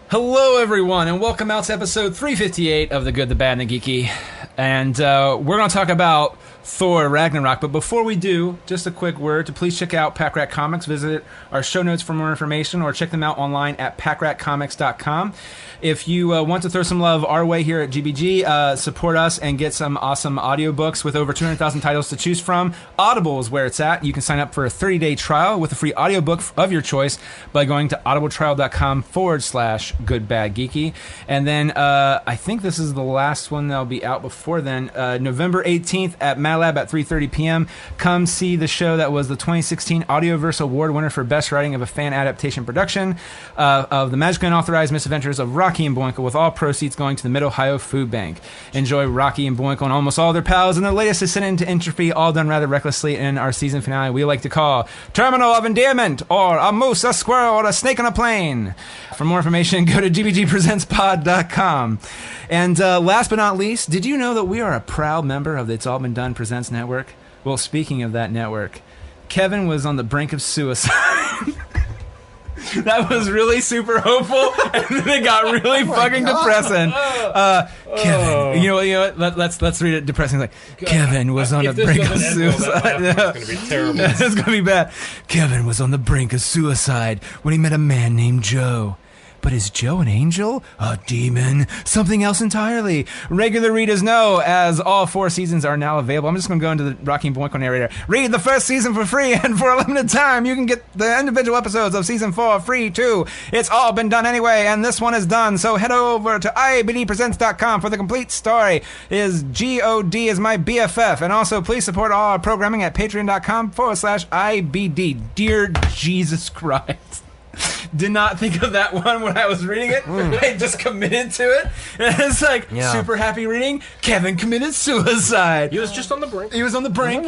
Hello, everyone, and welcome out to episode 358 of The Good, the Bad, and the Geeky. And we're going to talk about Thor Ragnarok. But before we do, just a quick word to please check out Packrat Comics. Visit our show notes for more information or check them out online at packratcomics.com. If you want to throw some love our way here at GBG, support us and get some awesome audiobooks with over 200,000 titles to choose from. Audible is where it's at. You can sign up for a 30-day trial with a free audiobook of your choice by going to audibletrial.com/goodbadgeeky. And then I think this is the last one that'll be out before then. November 18th at MadLab at 3:30 p.m. Come see the show that was the 2016 Audioverse Award winner for Best Writing of a Fan Adaptation Production of the Magically Unauthorized Misadventures of Rocky and Bullwinkle, with all proceeds going to the Mid-Ohio Food Bank. Enjoy Rocky and Bullwinkle and almost all their pals, and the latest Descent into Entropy, all done rather recklessly in our season finale we like to call Terminal of Endearment, or A Moose, a Squirrel, or a Snake on a Plane. For more information, go to gbgpresentspod.com. And last but not least, did you know that we are a proud member of the It's All Been Done Presents Network? Well, speaking of that network, Kevin was on the brink of suicide. That was really super hopeful, and then it got really fucking depressing. Kevin, you know what? Let's read it depressing. Like, Kevin was on the brink of suicide. It's going to be terrible. It's going to be bad. Kevin was on the brink of suicide when he met a man named Joe. But is Joe an angel? A demon? Something else entirely? Regular readers know, as all 4 seasons are now available. I'm just going to go into the Rocky and Bullwinkle narrator. Read the first season for free, and for a limited time, you can get the individual episodes of season 4 free, too. It's all been done anyway, and this one is done. So head over to ibdpresents.com for the complete story. Is G-O-D is my BFF. And also, please support all our programming at patreon.com/IBD. Dear Jesus Christ. Did not think of that one when I was reading it. I just committed to it. And it's like, super happy reading. Kevin committed suicide. He was just on the brink. He was on the brink.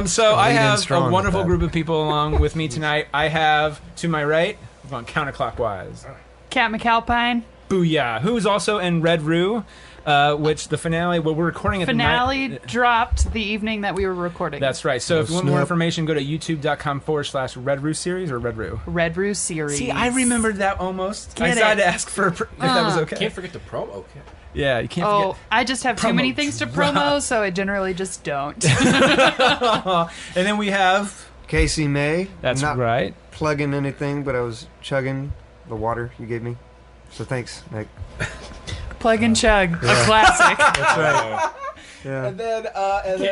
So I have a wonderful group of people along with me tonight. I have, to my right, I'm going counterclockwise, Cat McAlpine. Booyah. Who's also in Red Roo. Which the finale, well, we're recording at finale dropped the evening that we were recording. That's right. So if you want more information, go to youtube.com/Red Roo series or Red Roo. Red Roo series. See, I remembered that almost. I decided to ask for if that was okay. Can't forget the promo. Okay. Yeah, you can't forget. I just have too many things to promo, so I generally just don't. And then we have Casey May. That's not right. Plugging anything, but I was chugging the water you gave me. So thanks, Nick. Plug and chug, a classic. That's right. Yeah. And then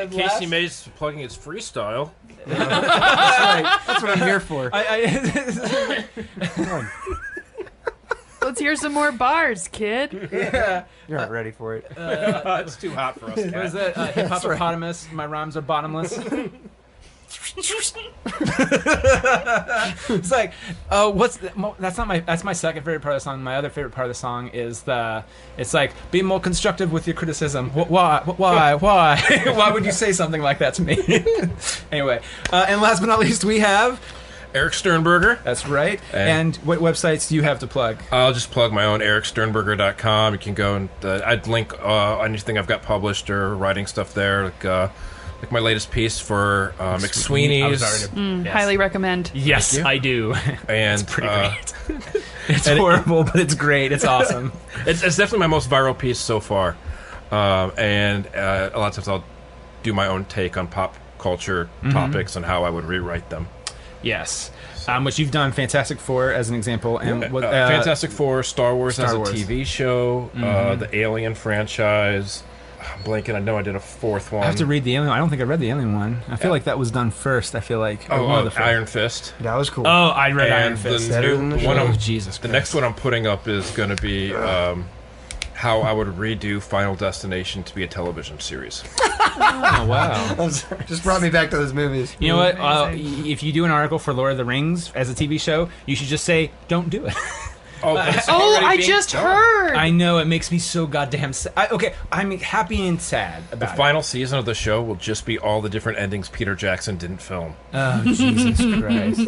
Casey May's plugging his freestyle. That's right. That's what I'm here for. Let's hear some more bars, kid. Yeah. You're not ready for it. It's too hot for us, Kat. What is that? Hippopotamus. My rhymes are bottomless. It's like, that's my second favorite part of the song. My other favorite part of the song is it's like, be more constructive with your criticism. Why why would you say something like that to me? Anyway, and last but not least, we have Erik Sternberger. That's right. And what websites do you have to plug? I'll just plug my own eriksternberger.com. You can go and I'd link anything I've got published or writing stuff there, like my latest piece for McSweeney's. Highly recommend. Yes, I do. And it's pretty great. It's horrible, but it's great. It's awesome. It's definitely my most viral piece so far. And a lot of times I'll do my own take on pop culture topics and how I would rewrite them. Yes. Which you've done Fantastic Four as an example. And Fantastic Four, Star Wars as a TV show, the Alien franchise. I'm blanking. I know I did a fourth one. I have to read the Alien. I don't think I read the Alien one. I feel like that was done first. I feel like Iron Fist. That was cool. Oh, I read Iron Fist. The next one I'm putting up is going to be how I would redo Final Destination to be a television series. Oh wow! Just brought me back to those movies. You know what? If you do an article for Lord of the Rings as a TV show, you should just say, "Don't do it." I just heard. I know, it makes me so goddamn sad. Okay, I'm happy and sad about it. The final season of the show will just be all the different endings Peter Jackson didn't film. Oh, Jesus Christ.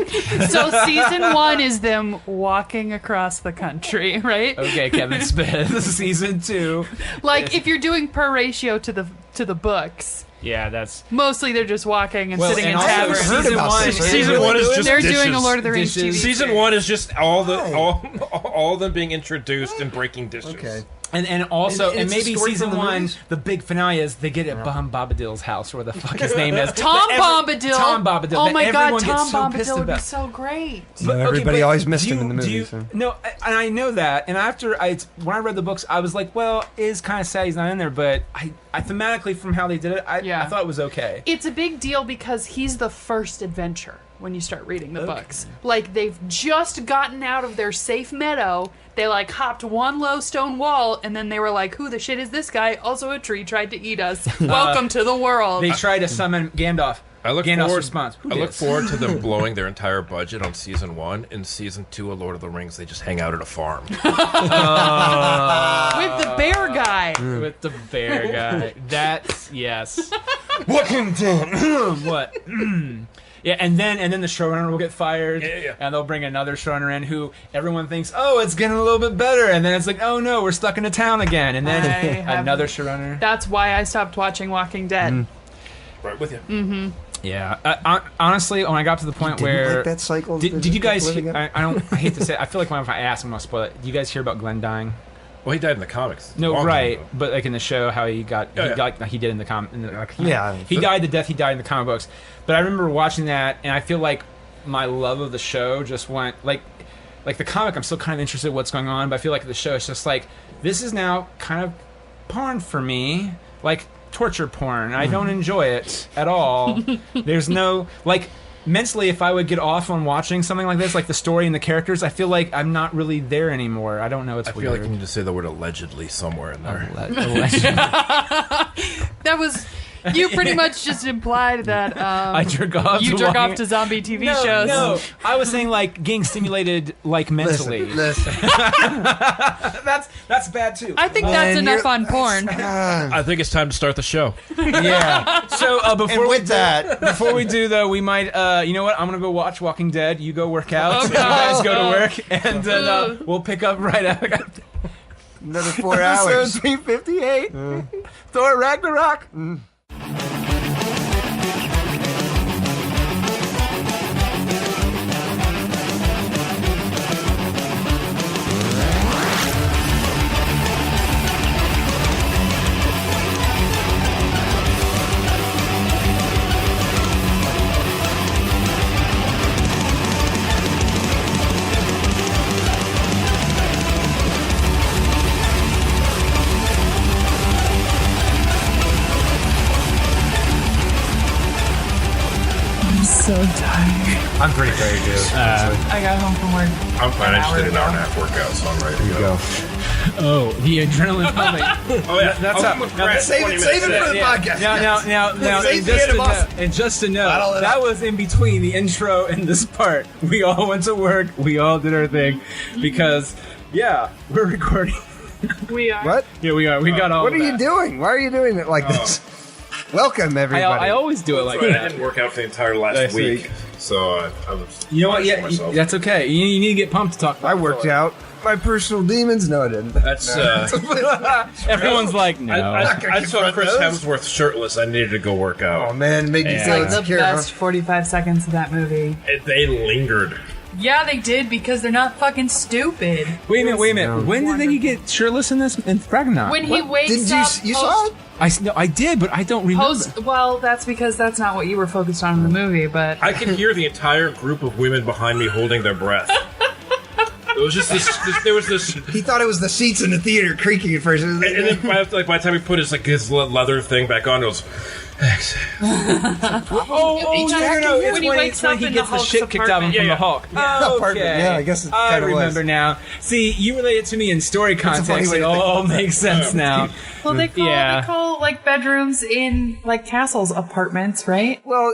So season 1 is them walking across the country, right? Okay, Kevin Smith. Season 2. Like, if you're doing per ratio to the books, Yeah, that's Mostly they're just walking and well, sitting and in also taverns. season one. Season one is just They're dishes. doing a Lord of the Rings Dishes. TV Season series. one is just all of them being introduced and breaking dishes. Okay. And also, And and it's a maybe story season from the one, movies? the big finale is they get at Tom Bombadil's house, or what the fuck his name is. Tom Bombadil. Tom Bombadil. Oh that my God, everyone gets Tom so pissed Bombadil would be about. so great. But, Everybody but always missed do him in the you- do movie. you- No, and I know that. And when I read the books, I was like, well, it is kind of sad he's not in there. But I thematically, from how they did it, I thought it was okay. It's a big deal because he's the first adventure when you start reading the books. Like, they've just gotten out of their safe meadow. They, like, hopped one low stone wall, and then they were like, who the shit is this guy? Also, a tree tried to eat us. Welcome to the world. They tried to summon Gandalf. Gandalf's response. I look forward to them blowing their entire budget on season 1. In season 2 of Lord of the Rings, they just hang out at a farm. With the bear guy. With the bear guy. That's, yes. What can do? What? Yeah, and then the showrunner will get fired, Yeah. and they'll bring another showrunner in who everyone thinks, oh, it's getting a little bit better, and then it's like, oh no, we're stuck in a town again, and then another showrunner. That's why I stopped watching Walking Dead. Right with you. Mm-hmm. Yeah, honestly, when I got to the point where Like that cycle? did you guys? living up? I hate to say it, I feel like if I ask, I'm gonna spoil it. Do you guys hear about Glenn dying? Well, he died in the comics. No, Long right, time ago. but like in the show, how he got, he did in the comic. Yeah. He died the death he died in the comic books. But I remember watching that, and I feel like my love of the show just went like the comic. I'm still kind of interested in what's going on, but I feel like the show is just like this is now kind of porn for me, like torture porn. I don't enjoy it at all. There's no like. Mentally, if I would get off on watching something like this, like the story and the characters, I feel like I'm not really there anymore. I don't know. It's I weird. feel like you need to say the word allegedly somewhere in there. That was... You pretty much just implied that I jerk off. you to jerk watching off to it. zombie TV shows. No, I was saying like getting stimulated like mentally. Listen. That's bad too. I think that's And enough you're- on porn. I think it's time to start the show. Yeah. So before And with that, before we do though, we might. You know what? I'm gonna go watch Walking Dead. You go work out. You guys go to work, and then we'll pick up right after. another 4 hours. Episode 358. Thor Ragnarok. So tired. I'm pretty tired, dude. I got home from work. I'm fine. I just did an hour and a half workout, so I'm ready to go. Oh, the adrenaline pumping. Oh, yeah. That's I'll how- come with now Brad save 20 it- save it minutes for in. the podcast. Now, Save the animosity. and just to know, Bottle it that up. was in between the intro and this part. We all went to work. We all did our thing because, yeah, we're recording. We are. What? Yeah, we are. We got all. What of are you that. doing? Why are you doing it like this? Welcome, everybody. I always do it like I that. didn't work out for the entire last Last week, week. so I was. You know what? punishing Yeah, myself. that's okay. You need to get pumped to talk about I worked out. My personal demons? No, I didn't. That's. Everyone's like, no. I saw Chris Hemsworth shirtless. I needed to go work out. Oh, man, make you feel Like the insecure. best 45 seconds of that movie. They lingered. Yeah, they did because they're not fucking stupid. Wait a minute. No. When did he get shirtless in this in Ragnarok? When he wakes Didn't you? up, You saw it? I did, but I don't remember. Well, that's because that's not what you were focused on in the movie. But I could hear the entire group of women behind me holding their breath. It was just this. There was this. He thought it was the seats in the theater creaking at first. And then by the time he put his leather thing back on, it was. No, it's when he wakes when up he in gets the the Hulk's shit kicked out of him apartment. from Yeah, the Hulk. Apartment, yeah, I guess it I kinda was. remember now. See, you relate it to me in story a funny context. way It to think all about that. makes sense now. well, they Yeah. call like bedrooms in like castles apartments, right? Well,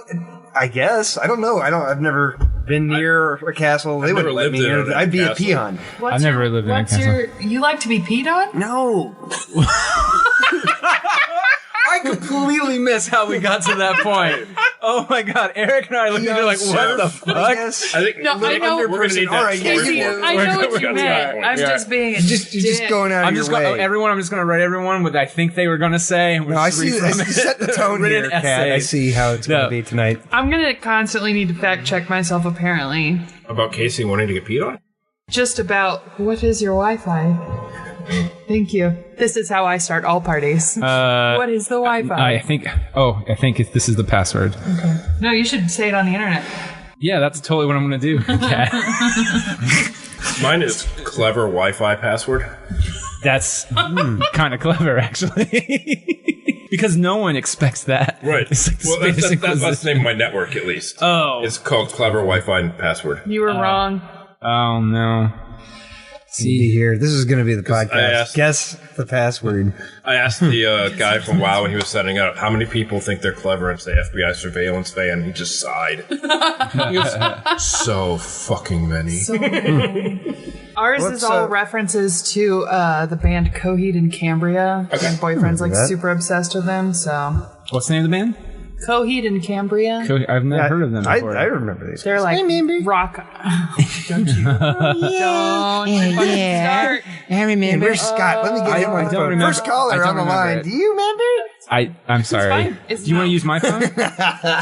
I guess. I don't know. I've never been near a castle. They wouldn't never let me lived in near. a I'd be a castle. peon. What's I've never lived in a what's castle. You like to be peed on? No. Why I completely miss how we got to that point. Oh my god, Eric and I are looking at it like, what the fuck? I think No, I know. we're going to need All right, that. Casey, story. I know what We're you gonna meant. need I'm that. just being a You're just dick. going out I'm of just your going. way. Everyone, I'm just going to write everyone what I think they were going to say. And we're No, I just see. read I from it. set the tone Written here, Kat. I essays. see how it's going No. to be tonight. I'm gonna constantly need to fact check myself. Apparently, About Casey wanting to get peed on? just about what is your Wi-Fi? Thank you. This is how I start all parties. What is the Wi-Fi? I think. Oh, I think this is the password. No, you should say it on the internet. Yeah, that's totally what I'm going to do. Kat. Mine is clever Wi-Fi password. That's kind of clever, actually. Because no one expects that. Right. It's like Well, Space that's the Inquisition. name of my network, at least. Oh. It's called Clever Wi-Fi and Password. You were wrong. Oh no. See here. This is going to be the I podcast. asked- Guess the password. I asked the guy from WoW when he was setting it up, how many people think they're clever and say FBI surveillance fan? He just sighed. He goes, so fucking many. Ours What's is all up? references to the band Coheed and Cambria. My boyfriend's like that. super obsessed with them. So What's the name of the band? Coheed and Cambria. I've never heard of them before. I remember these. They're like rock. Don't you? Don't fucking start. I remember. Where's Scott? Let me get him on the don't phone. remember- First caller I don't on the remember line. it. Do you remember? I'm sorry. fine. It's Do you want not. to use my phone?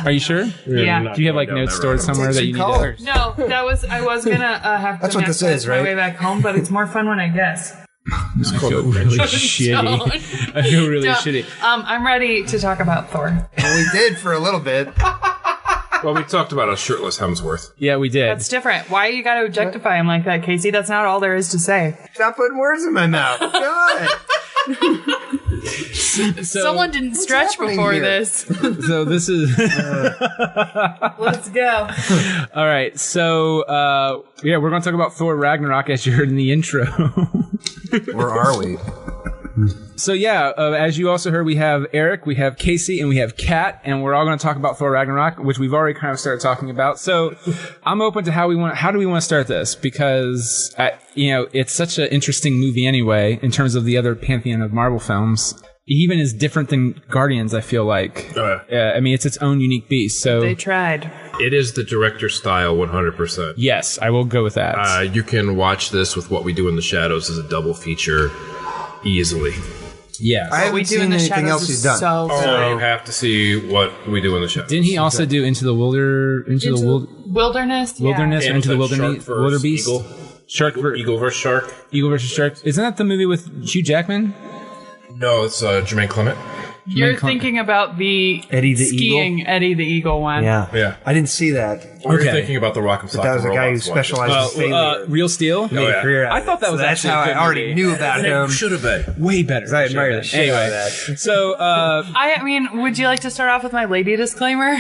Are you sure? Yeah. Do you have like notes stored somewhere that you need to? Callers. No, I was gonna have to That's what this memorize is, my right? way back home, but it's more fun when I guess. I feel really shitty. I feel really shitty. I'm ready to talk about Thor. Well, we did for a little bit. Well, we talked about a shirtless Hemsworth. Yeah, we did. That's different. Why you gotta objectify him like that, Casey? That's not all there is to say. Stop putting words in my mouth. God. Someone didn't stretch happening before here? this. So this is Let's go. all right. So yeah, we're going to talk about Thor Ragnarok as you heard in the intro. Where are we? So yeah, as you also heard, we have Eric, we have Casey, and we have Kat, and we're all going to talk about Thor Ragnarok, which we've already kind of started talking about. So I'm open to how do we want to start this, because it's such an interesting movie anyway in terms of the other pantheon of Marvel films. It even is different than Guardians, I feel like. I mean, it's its own unique beast. So They tried. It is the director style 100%. yes, I will go with that. You can watch this with What We Do in the Shadows as a double feature easily. yes. I haven't We do seen in the anything shadows else is he's done. so good. So you have to see What We Do in the Shadows. Didn't he also do Into the Wilderness? Wilderness? Yeah. Wilderness or And Into the was that Wilderness? Shark versus Wildebeest? Eagle? Eagle versus Shark? Eagle versus Shark. Isn't that the movie with Hugh Jackman? No, it's Jermaine Clement. You're thinking about the Eddie the skiing Eddie the Eagle one. Yeah. I didn't see that. We're Okay. thinking about the Rock'em Sock'em That was a guy who Robots watch. specialized in failure. Real Steel? Oh, yeah. Career out I of thought that it. was So that's actually how a I good already movie. knew about him. Should have been. Way better. I admire the shit out of Anyway, that. so I mean, would you like to start off with my lady disclaimer?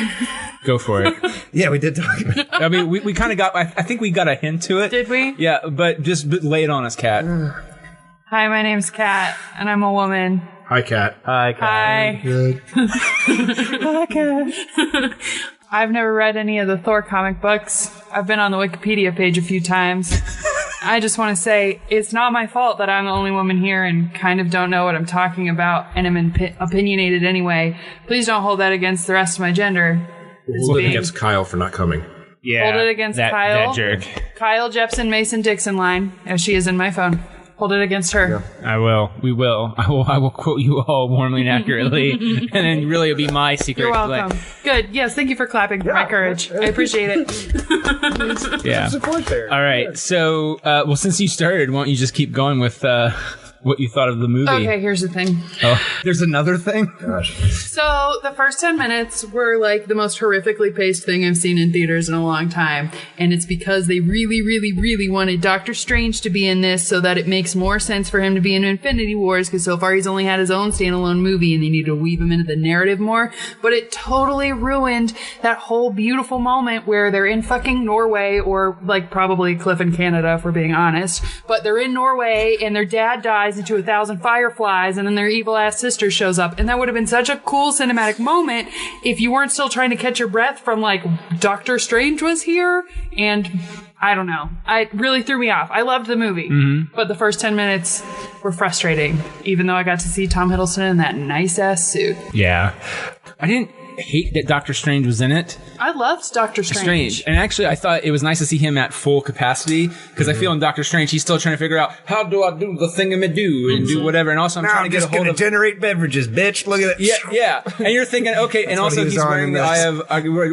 go for it. Yeah, we did talk about it. I mean, we kind of got. I think we got a hint to it. Did we? Yeah, but just lay it on us, Kat. Hi, my name's Kat, and I'm a woman. Hi, Kat. Hi. Good. I've never read any of the Thor comic books. I've been on the Wikipedia page a few times. I just want to say it's not my fault that I'm the only woman here and kind of don't know what I'm talking about, and I'm opinionated anyway. Please don't hold that against the rest of my gender. Hold it against Kyle for not coming. Yeah, Hold it against Kyle. That jerk. Kyle Jepsen Mason Dixon line, as she is in my phone. Hold it against her. I will. We will. I will quote you all warmly and accurately, and then really it'll be my secret. You're welcome. Good. Yes, thank you for clapping for my courage. I appreciate it. Yeah. Support there. All right. So, well, since you started, why don't you just keep going with what you thought of the movie? Okay, here's the thing. Oh, there's another thing. So the first 10 minutes were like the most horrifically paced thing I've seen in theaters in a long time. And it's because they really, really, really wanted Doctor Strange to be in this so that it makes more sense for him to be in Infinity Wars, because so far he's only had his own standalone movie and they need to weave him into the narrative more. But it totally ruined that whole beautiful moment where they're in fucking Norway, or like probably Cliff in Canada if we're being honest. But they're in Norway and their dad dies into 1,000 fireflies, and then their evil ass sister shows up, and that would have been such a cool cinematic moment if you weren't still trying to catch your breath from like Doctor Strange was here. And I don't know, it really threw me off. I loved the movie, but the first 10 minutes were frustrating, even though I got to see Tom Hiddleston in that nice-ass suit. Yeah. I didn't hate that Doctor Strange was in it. I loved Doctor Strange. And actually, I thought it was nice to see him at full capacity, because I feel in Doctor Strange, he's still trying to figure out, how do I do the thingamaddoo and do whatever. And also, I'm trying to get a hold of... generate beverages, bitch. Look at that. Yeah. And you're thinking, okay, and also he's wearing the Eye of...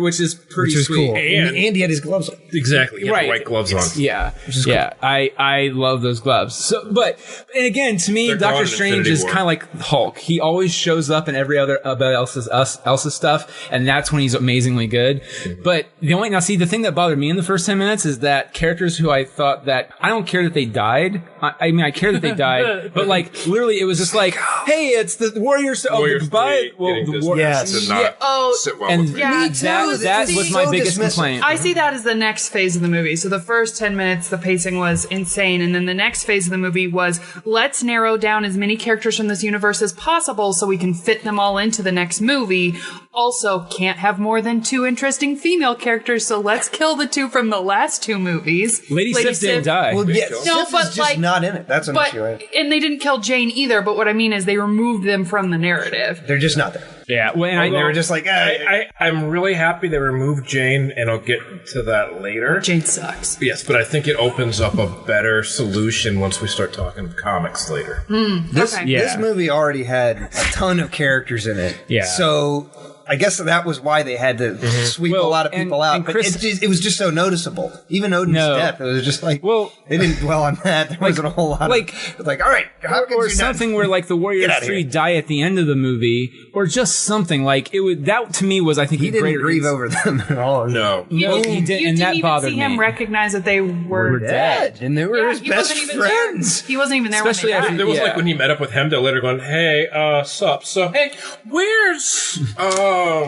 which is pretty sweet. Cool. And he had his gloves on. Exactly. He had the white gloves on. Yeah. Yeah. Cool. I love those gloves. So, and again, to me, Doctor Strange is kind of like Hulk. He always shows up in everybody else's stuff, and that's when he's amazingly good. But the thing that bothered me in the first 10 minutes is that characters who I thought that, I don't care that they died. I mean, I care that they died, but like, literally, it was just like, hey, it's the Warriors. Goodbye. Well, the Warriors did not sit well with me. That was my biggest complaint. I see that as the next phase of the movie. So the first 10 minutes, the pacing was insane. And then the next phase of the movie was, let's narrow down as many characters from this universe as possible so we can fit them all into the next movie. Also, can't have more than 2 interesting female characters, so let's kill the 2 from the last 2 movies. Lady Sif didn't die. Well, yes, no, Sif but is just not in it. That's an issue, right? And they didn't kill Jane either, but what I mean is they removed them from the narrative. They're just not there. Yeah, they were just like, I'm really happy they removed Jane, and I'll get to that later. Jane sucks. Yes, but I think it opens up a better solution once we start talking comics later. This movie already had a ton of characters in it. Yeah. So I guess that was why they had to sweep a lot of people out. But it was just so noticeable. Even Odin's death, it was just like, they didn't dwell on that. There wasn't a whole lot of, all right, how could or you something not? Where like the Warriors 3 die at the end of the movie, or just something like it would. That to me was, I think, he didn't grieve over them at all. No, he didn't, and that bothered me. You didn't even see him recognize that they were dead, and they were his best friends. He wasn't even there. Especially when they died. There was like when he met up with Hemda later, going, "Hey, sup? So, hey, where's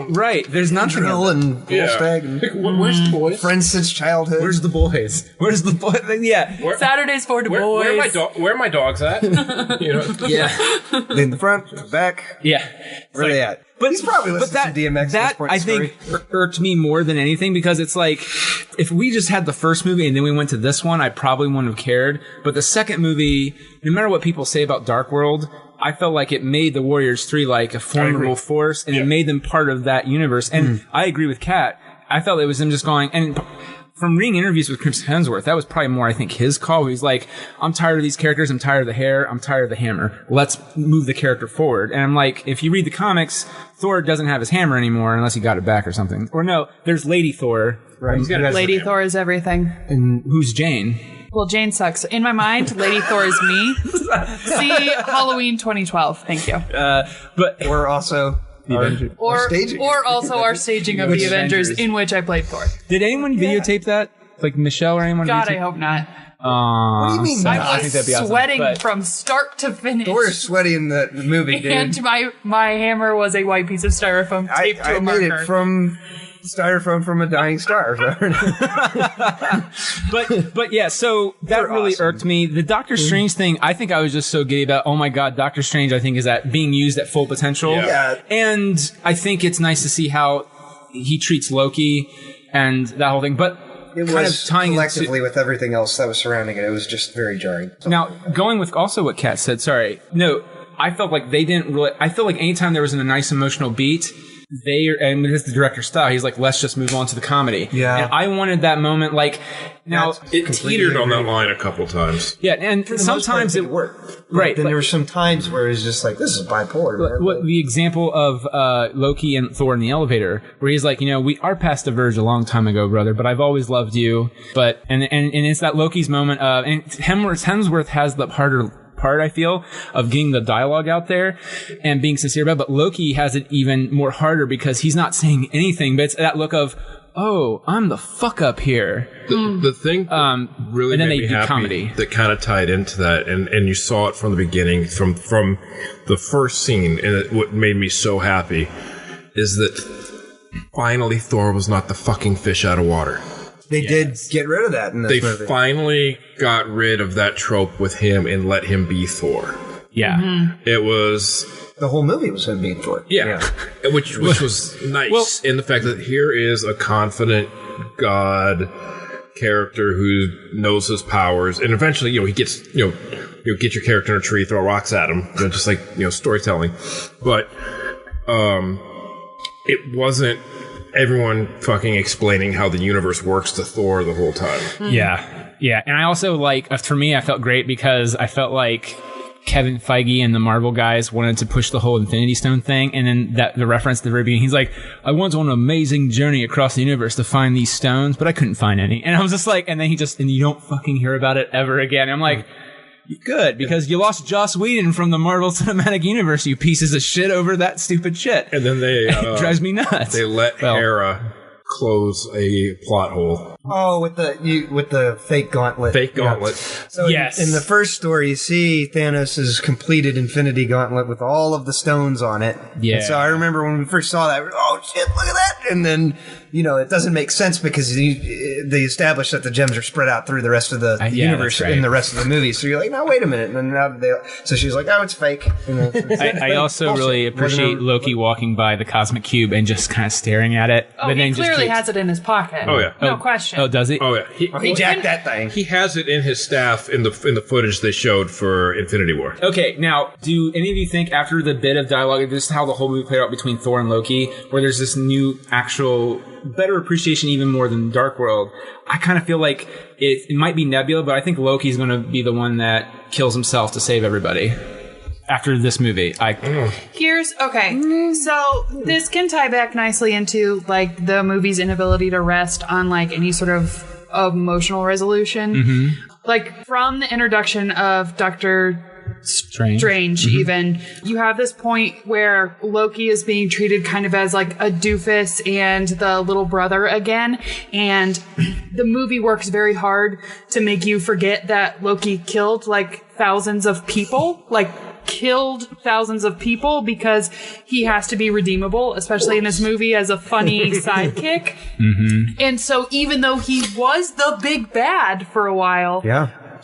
right? There's nothing. Drill and Bullstag. And where's the boys? Friends since childhood. Where's the boys? Where's the boys? Yeah. Saturdays for the boys. Where are my dogs at? Yeah. In the front, the back. Yeah. Where are they at? But he's probably listening to DMX. That I think irked me more than anything, because it's like, if we just had the first movie and then we went to this one, I probably wouldn't have cared. But the second movie, no matter what people say about Dark World, I felt like it made the Warriors 3 like a formidable force, and it made them part of that universe. And I agree with Kat. I felt it was them just going, and from reading interviews with Chris Hemsworth, that was probably more, I think, his call. He's like, I'm tired of these characters. I'm tired of the hair. I'm tired of the hammer. Let's move the character forward. And I'm like, if you read the comics, Thor doesn't have his hammer anymore unless he got it back or something. Or no, there's Lady Thor. Right. Lady Thor is everything. And who's Jane? Well, Jane sucks. In my mind, Lady Thor is me. See Halloween 2012. Thank you. But we're also... Or also our staging of the Avengers, in which I played Thor. Did anyone videotape that? Like Michelle or anyone? God, I hope not. What do you mean? I was sweating from start to finish. Thor's sweaty in the movie, dude. And my hammer was a white piece of styrofoam taped to a marker. I made it from styrofoam from a dying star. but yeah, so that really irked me. The Doctor Strange thing, I think I was just so giddy about, oh my god, Doctor Strange, I think, is at being used at full potential. Yeah. And I think it's nice to see how he treats Loki and that whole thing. But it was kind of tying collectively with everything else that was surrounding it. It was just very jarring. Now, going with also what Kat said, I felt like they didn't really, I feel like anytime there was a nice emotional beat, and this is the director's style, he's like, let's just move on to the comedy. Yeah. And I wanted that moment, like, now it teetered on that line a couple times. Yeah, and sometimes it worked. Right. Then there were some times where it was just like, this is bipolar. What the example of Loki and Thor in the elevator, where he's like, we are past the verge a long time ago, brother, but I've always loved you. But and it's that Loki's moment of, and Hemsworth has the harder part, I feel, of getting the dialogue out there and being sincere about it. But Loki has it even more harder because he's not saying anything, but it's that look of, oh, I'm the fuck up here. The thing really made me happy comedy that kind of tied into that, and you saw it from the beginning, from the first scene, and what made me so happy is that finally Thor was not the fucking fish out of water. They did get rid of that in this movie. They finally got rid of that trope with him and let him be Thor. Yeah. Mm-hmm. It was... The whole movie was him being Thor. Yeah. Which was nice in the fact that here is a confident god character who knows his powers, and eventually, he gets, you get your character in a tree, throw rocks at him, just like, storytelling. But it wasn't everyone fucking explaining how the universe works to Thor the whole time. Yeah. And I also, for me, I felt great because I felt like Kevin Feige and the Marvel guys wanted to push the whole Infinity Stone thing, and then the reference at the very beginning, he's like, I went on an amazing journey across the universe to find these stones, but I couldn't find any. And I was just like, and then and you don't fucking hear about it ever again. And I'm like, good, because you lost Joss Whedon from the Marvel Cinematic Universe, you pieces of shit, over that stupid shit. And then it drives me nuts. They let Hera close a plot hole. Oh, with the fake gauntlet. Fake gauntlet. Yeah. So in the first story, you see Thanos' completed Infinity Gauntlet with all of the stones on it. Yeah. And so I remember when we first saw that, oh shit, look at that! And then it doesn't make sense because they established that the gems are spread out through the rest of the universe in the rest of the movie. So you're like, no, wait a minute. And then so she's like, oh, it's fake. I also really appreciate Loki walking by the cosmic cube and just kind of staring at it. Oh, he clearly has it in his pocket. Oh yeah, no question. Oh, does he? Oh yeah, he jacked that thing. He has it in his staff in the footage they showed for Infinity War. Okay, now, do any of you think after the bit of dialogue, this is how the whole movie played out between Thor and Loki, where there's this new actual better appreciation even more than Dark World? I kind of feel like it might be Nebula, but I think Loki's going to be the one that kills himself to save everybody. After this movie, so this can tie back nicely into the movie's inability to rest on any sort of emotional resolution. From the introduction of Doctor Strange, even, you have this point where Loki is being treated kind of as a doofus and the little brother again, and the movie works very hard to make you forget that Loki killed thousands of people, because he has to be redeemable, especially in this movie as a funny sidekick. And so even though he was the big bad for a while,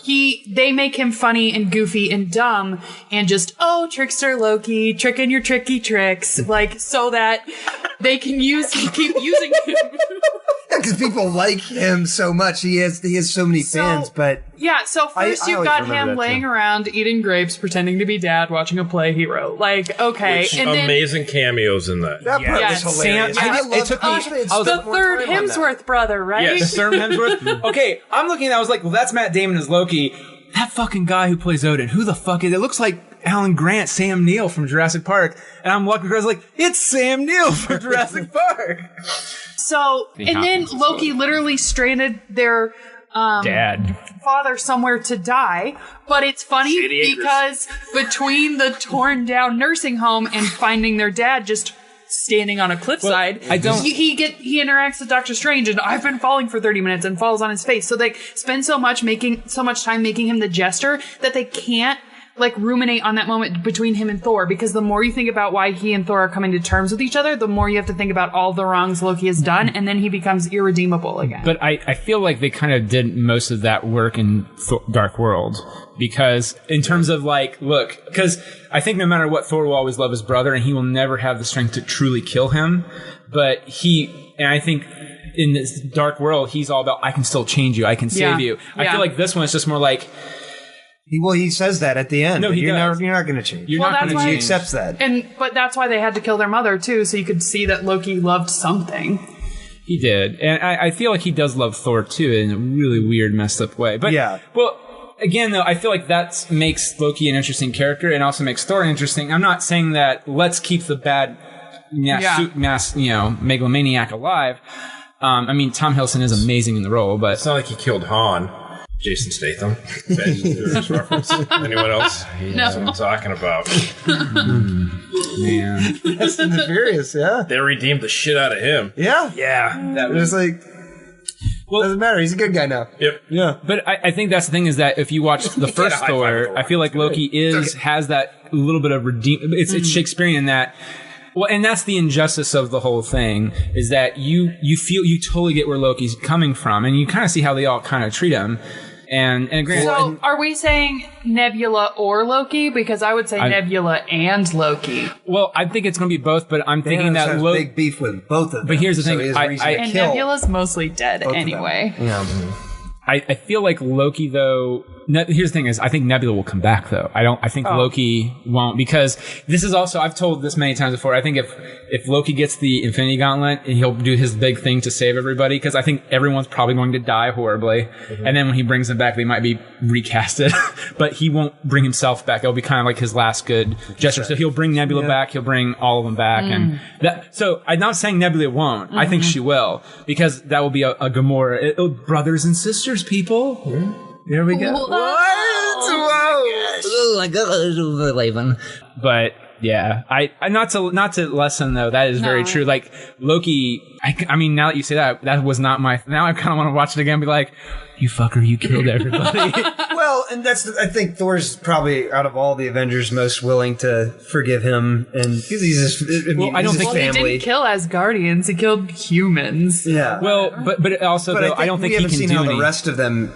they make him funny and goofy and dumb and just, trickster Loki, tricking your tricky tricks, so that they can keep using him. Because people like him so much. He has so many fans, but... Yeah, so first you've got him laying around eating grapes, pretending to be dad, watching a play hero. Okay. Which and then, amazing cameos in that. That part was hilarious. The third Hemsworth brother, right? Yes, the third Hemsworth. Okay, I'm looking at it, I was like, well, that's Matt Damon as Loki. That fucking guy who plays Odin, who the fuck is it? It looks like Alan Grant, Sam Neill from Jurassic Park. And I'm walking across it's Sam Neill from Jurassic Park. So, and then Loki literally stranded their dad, father somewhere to die. But it's funny because between the torn down nursing home and finding their dad just standing on a cliffside, he interacts with Doctor Strange, and I've been falling for 30 minutes, and falls on his face. So they spend so much time making him the jester that they can't ruminate on that moment between him and Thor, because the more you think about why he and Thor are coming to terms with each other, the more you have to think about all the wrongs Loki has done, and then he becomes irredeemable again. But I feel like they kind of did most of that work in Dark World, because in terms of because I think no matter what, Thor will always love his brother, and he will never have the strength to truly kill him. But I think in this Dark World, he's all about, I can still change you, I can save you. I feel like this one is just more he says that at the end. No, you're not going to change. You're not going to change. He accepts that. But that's why they had to kill their mother, too, so you could see that Loki loved something. He did. And I feel like he does love Thor, too, in a really weird, messed up way. But, well, again, though, I feel like that makes Loki an interesting character and also makes Thor interesting. I'm not saying that let's keep the bad megalomaniac alive. Tom Hiddleston is amazing in the role, but... It's not like he killed Han. Jason Statham. Reference. Anyone else? No. That's what I'm talking about. Man. Fast and the Furious, yeah. They redeemed the shit out of him. Yeah. Yeah. That was doesn't matter. He's a good guy now. Yep. Yeah. But I think that's the thing, is that if you watch the first Thor, I feel like Loki has that little bit of it's Shakespearean in that. Well, and that's the injustice of the whole thing, is that you totally get where Loki's coming from, and you kind of see how they all kind of treat him. And so, are we saying Nebula or Loki? Because I would say Nebula and Loki. Well, I think it's going to be both, but I'm thinking that Loki big beef with both of them. But here's the thing: and Nebula's mostly dead anyway. Yeah. I feel like Loki, though. Here's the thing: is I think Nebula will come back, though. I think Loki won't, because this is also, I've told this many times before. I think if Loki gets the Infinity Gauntlet, he'll do his big thing to save everybody, because I think everyone's probably going to die horribly, and then when he brings them back, they might be recasted, but he won't bring himself back. It'll be kind of like his last good gesture. So he'll bring Nebula back. He'll bring all of them back, and so I'm not saying Nebula won't. I think she will, because that will be a Gamora. Brothers and sisters, people. There we go. What? Oh my god, but yeah, I not to lessen though. That is very true. Like Loki, I mean, now that you say that was not my. Now I kind of want to watch it again and be like, you fucker, you killed everybody. Well, and I think Thor's probably out of all the Avengers most willing to forgive him, and because he's I don't think family. He didn't kill Asgardians; he killed humans. Yeah. Well, but also though, I don't think he can do anything. We haven't seen how the rest of them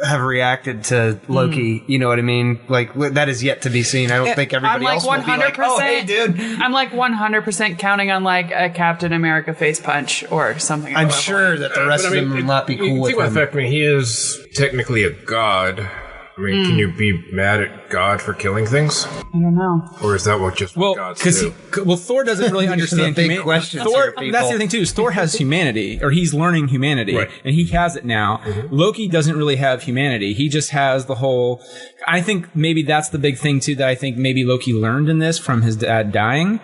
have reacted to Loki. You know what I mean? Like that is yet to be seen. I don't think everybody else will be like, "Oh, hey, dude." I'm like 100% counting on like a Captain America face punch or something. I'm sure that the rest of them will not be cool with him. I mean, he is technically a god. I mean, can you be mad at God for killing things? I don't know. Or is that what gods do? Thor doesn't really understand big questions. Thor, that's the other thing too. Is Thor has humanity, or he's learning humanity, right, and he has it now. Loki doesn't really have humanity. He just has the whole. I think maybe that's the big thing too. That I think maybe Loki learned in this from his dad dying.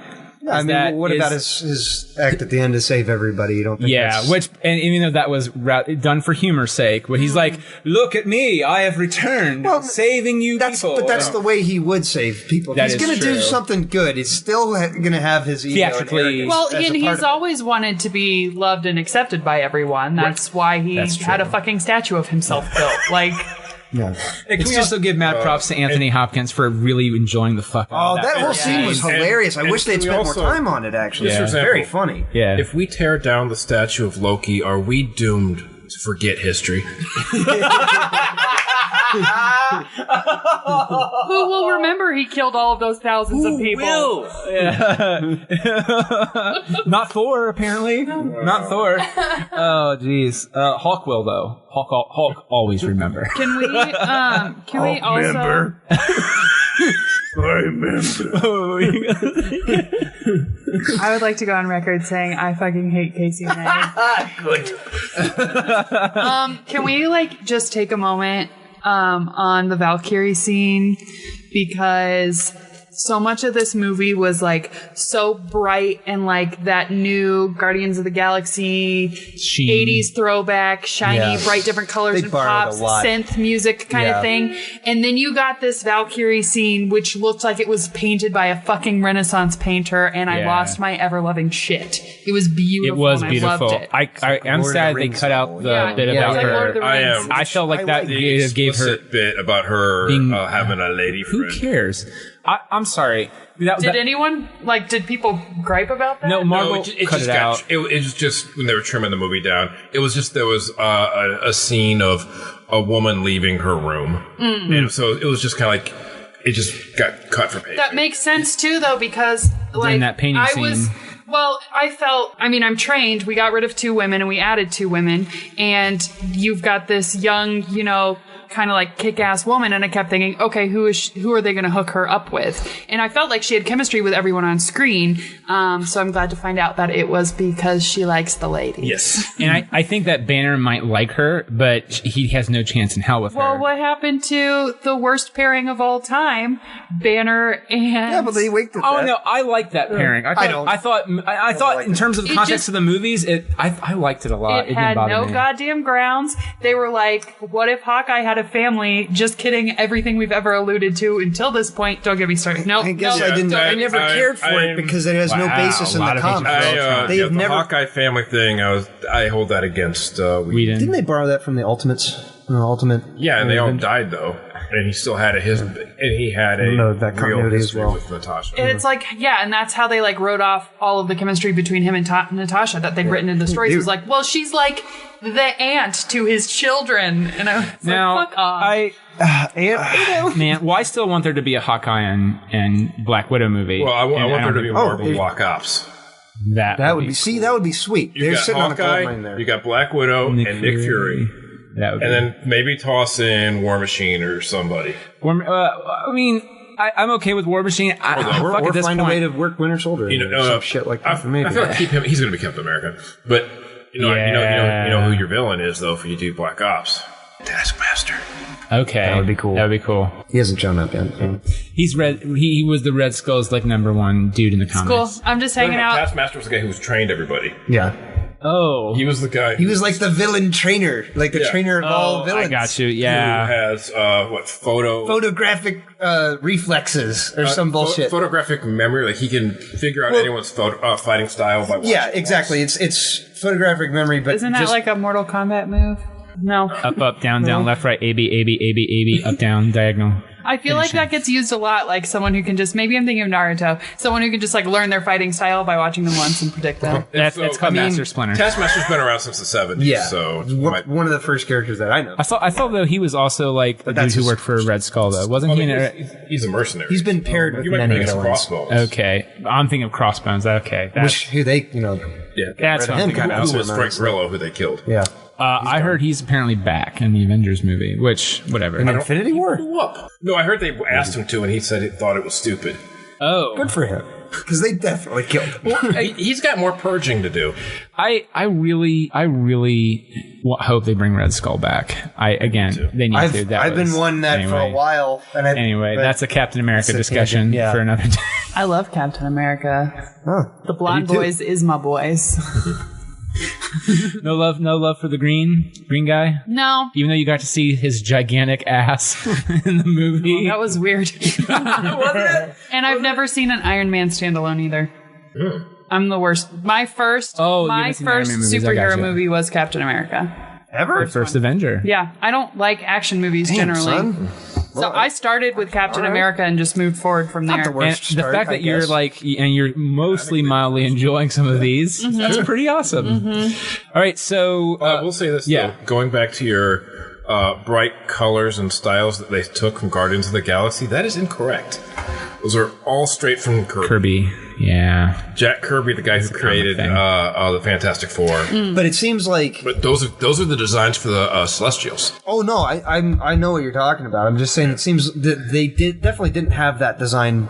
I mean, what about his act at the end to save everybody? You don't think? Yeah, and even though that was done for humor's sake, but he's like, "Look at me, I have returned, saving you people." But that's the way he would save people. He's going to do something good. He's still going to have his ego. Theatrically, and he's always wanted to be loved and accepted by everyone. That's why he had a fucking statue of himself built. Like. Yeah. Can we also give mad props to Anthony Hopkins for really enjoying the fuck out of that? That whole scene was hilarious. I wish they'd spent more time on it, actually. Yeah. It was very funny. Yeah. If we tear down the statue of Loki, are we doomed to forget history? Who will remember he killed all of those thousands of people? Yeah. Not Thor, apparently. Not Thor. Oh, jeez. Hulk will, though. Hulk always remember. Can we also... Remember. I remember. I would like to go on record saying I fucking hate Casey May. Good. Can we just take a moment on the Valkyrie scene, because so much of this movie was so bright and that new Guardians of the Galaxy 80s throwback, shiny, bright, different colors and pops, synth music kind of thing. And then you got this Valkyrie scene, which looked like it was painted by a fucking Renaissance painter, and I lost my ever-loving shit. It was beautiful. It was and beautiful. I loved it. I am sad they cut out the bit about her. I felt like that gave her bit about her having a lady friend. Who cares? I'm sorry. Did anyone did people gripe about that? No, Marvel cut it out. It was just when they were trimming the movie down. It was just there was a scene of a woman leaving her room, and so it was just kind of it just got cut for pacing. That makes sense too, though, because in that painting scene. I'm trained. We got rid of 2 women and we added 2 women, and you've got this young, kind of kick-ass woman, and I kept thinking, okay, who are they going to hook her up with? And I felt like she had chemistry with everyone on screen, so I'm glad to find out that it was because she likes the ladies. Yes. And I think that Banner might like her, but he has no chance in hell with her. Well, what happened to the worst pairing of all time, Banner and... Yeah, but they winked at that. Oh, no, I liked that pairing. I thought in terms of the context of the movies, I liked it a lot. It had no goddamn grounds. They were like, what if Hawkeye had a family? Just kidding. Everything we've ever alluded to until this point. Don't get me started. No, I guess I didn't. I never cared for it because it has no basis in the comics. The Hawkeye family thing. I hold that against Whedon. Didn't they borrow that from the Ultimates? Yeah, and they all died though, and he still had that real history with Natasha. And it's and that's how they wrote off all of the chemistry between him and Natasha that they'd written in the stories. It was she's the aunt to his children. And I was like, fuck off. Man, well, I still want there to be a Hawkeye and Black Widow movie. Well, I want there to be Marvel Black Ops. That would be sweet. You got Hawkeye, you got Black Widow and Nick Fury. And then maybe toss in War Machine or somebody. I'm okay with War Machine. Or find a way to work Winter Soldier. Some shit like that for me. I feel like he's going to be Captain America. But you know who your villain is though if you do Black Ops. Taskmaster. Okay, that would be cool. He hasn't shown up yet. He's red. He was the Red Skull's #1 dude in the comics. Cool. I'm just hanging out. Taskmaster was the guy who trained everody. Yeah. Oh, he was the guy. He was like the villain trainer, like the trainer of all villains. I got you. Yeah. Who has photographic reflexes or some bullshit. Photographic memory, like he can figure out anyone's fighting style by watching. Yeah, exactly. It's photographic memory, but isn't that like a Mortal Kombat move? No. Up, down, left, right, A, B, up, down, diagonal. I feel like that gets used a lot, like someone who can just, maybe I'm thinking of Naruto, someone who can just like learn their fighting style by watching them once and predict them. It's called Master Splinter. Taskmaster's been around since the 70s. Yeah. So one of the first characters that I know. I thought though he was also like the dude who worked for Red Skull though. Wasn't he? He's a mercenary. He's been paired with many villains. Okay. I'm thinking of Crossbones. Okay. Who they, yeah. That's him. Who was Frank Grillo, who they killed. Yeah. I heard he's apparently back in the Avengers movie, which, whatever. In Infinity War? No, I heard they asked him to, and he said he thought it was stupid. Oh. Good for him. Because they definitely killed him. Well, he's got more purging to do. I really hope they bring Red Skull back. They need to. I've been wanting that for a while. And that's a Captain America discussion for another day. I love Captain America. The blonde boys is my boys. No love for the green guy? No. Even though you got to see his gigantic ass in the movie. Oh, that was weird. Wasn't it? And I've never seen an Iron Man standalone either. I'm the worst. My first superhero movie was Captain America. Ever? The first Avenger. Yeah. I don't like action movies generally. Son. So I started with Captain America and just moved forward from there. Not the worst and the fact that you're you're mostly mildly enjoying some of these, that's pretty awesome. All right, so we'll say this though. Going back to your bright colors and styles that they took from Guardians of the Galaxy, that is incorrect. Those are all straight from Kirby. Yeah. Jack Kirby, the guy who created the Fantastic Four. But it seems like... But those are the designs for the Celestials. Oh, no, I know what you're talking about. I'm just saying it seems that they definitely didn't have that design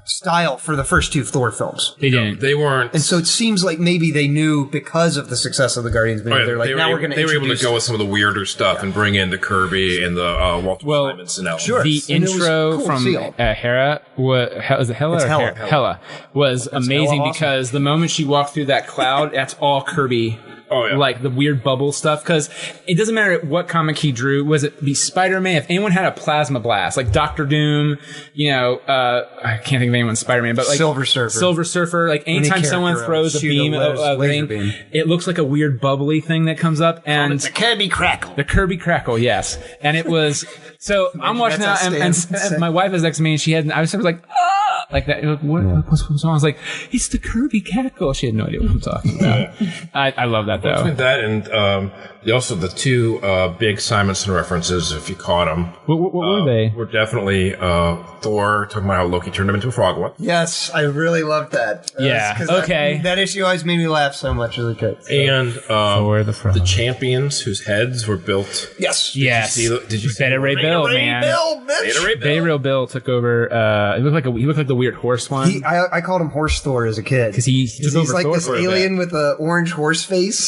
style for the first two Thor films. They didn't. They weren't. And so it seems like maybe they knew because of the success of the Guardians movie. They're like, now we're going to They were able to go with some of the weirder stuff and bring in the Kirby and the Walter Simonson element. Sure. The intro from Hera, was it Hela? Hela was amazing because the moment she walked through that cloud, that's all Kirby. Oh, yeah. Like the weird bubble stuff, because it doesn't matter what comic he drew. Was it be Spider-Man? If anyone had a plasma blast, like Doctor Doom, I can't think of anyone Spider-Man, but like Silver Surfer. Like anytime someone throws a beam of thing, it looks like a weird bubbly thing that comes up, and it's the Kirby Crackle. The Kirby Crackle, yes. And it was so. I'm watching that, and my wife is next to me, and I was like, ah, like that. What's wrong? I was like, it's the Kirby Crackle. She had no idea what I'm talking about. I love that. Between that and also the two big Simonson references, if you caught them. What were they? Were definitely Thor talking about how Loki turned him into a frog one. Yes, I really loved that. Okay. That issue always made me laugh so much as a kid. And the champions whose heads were built. Yes. Did you see Beta Ray Bill, man? Beta Ray Bill took over. He looked like the weird horse one. I called him Horse Thor as a kid because he's like this alien with an orange horse face.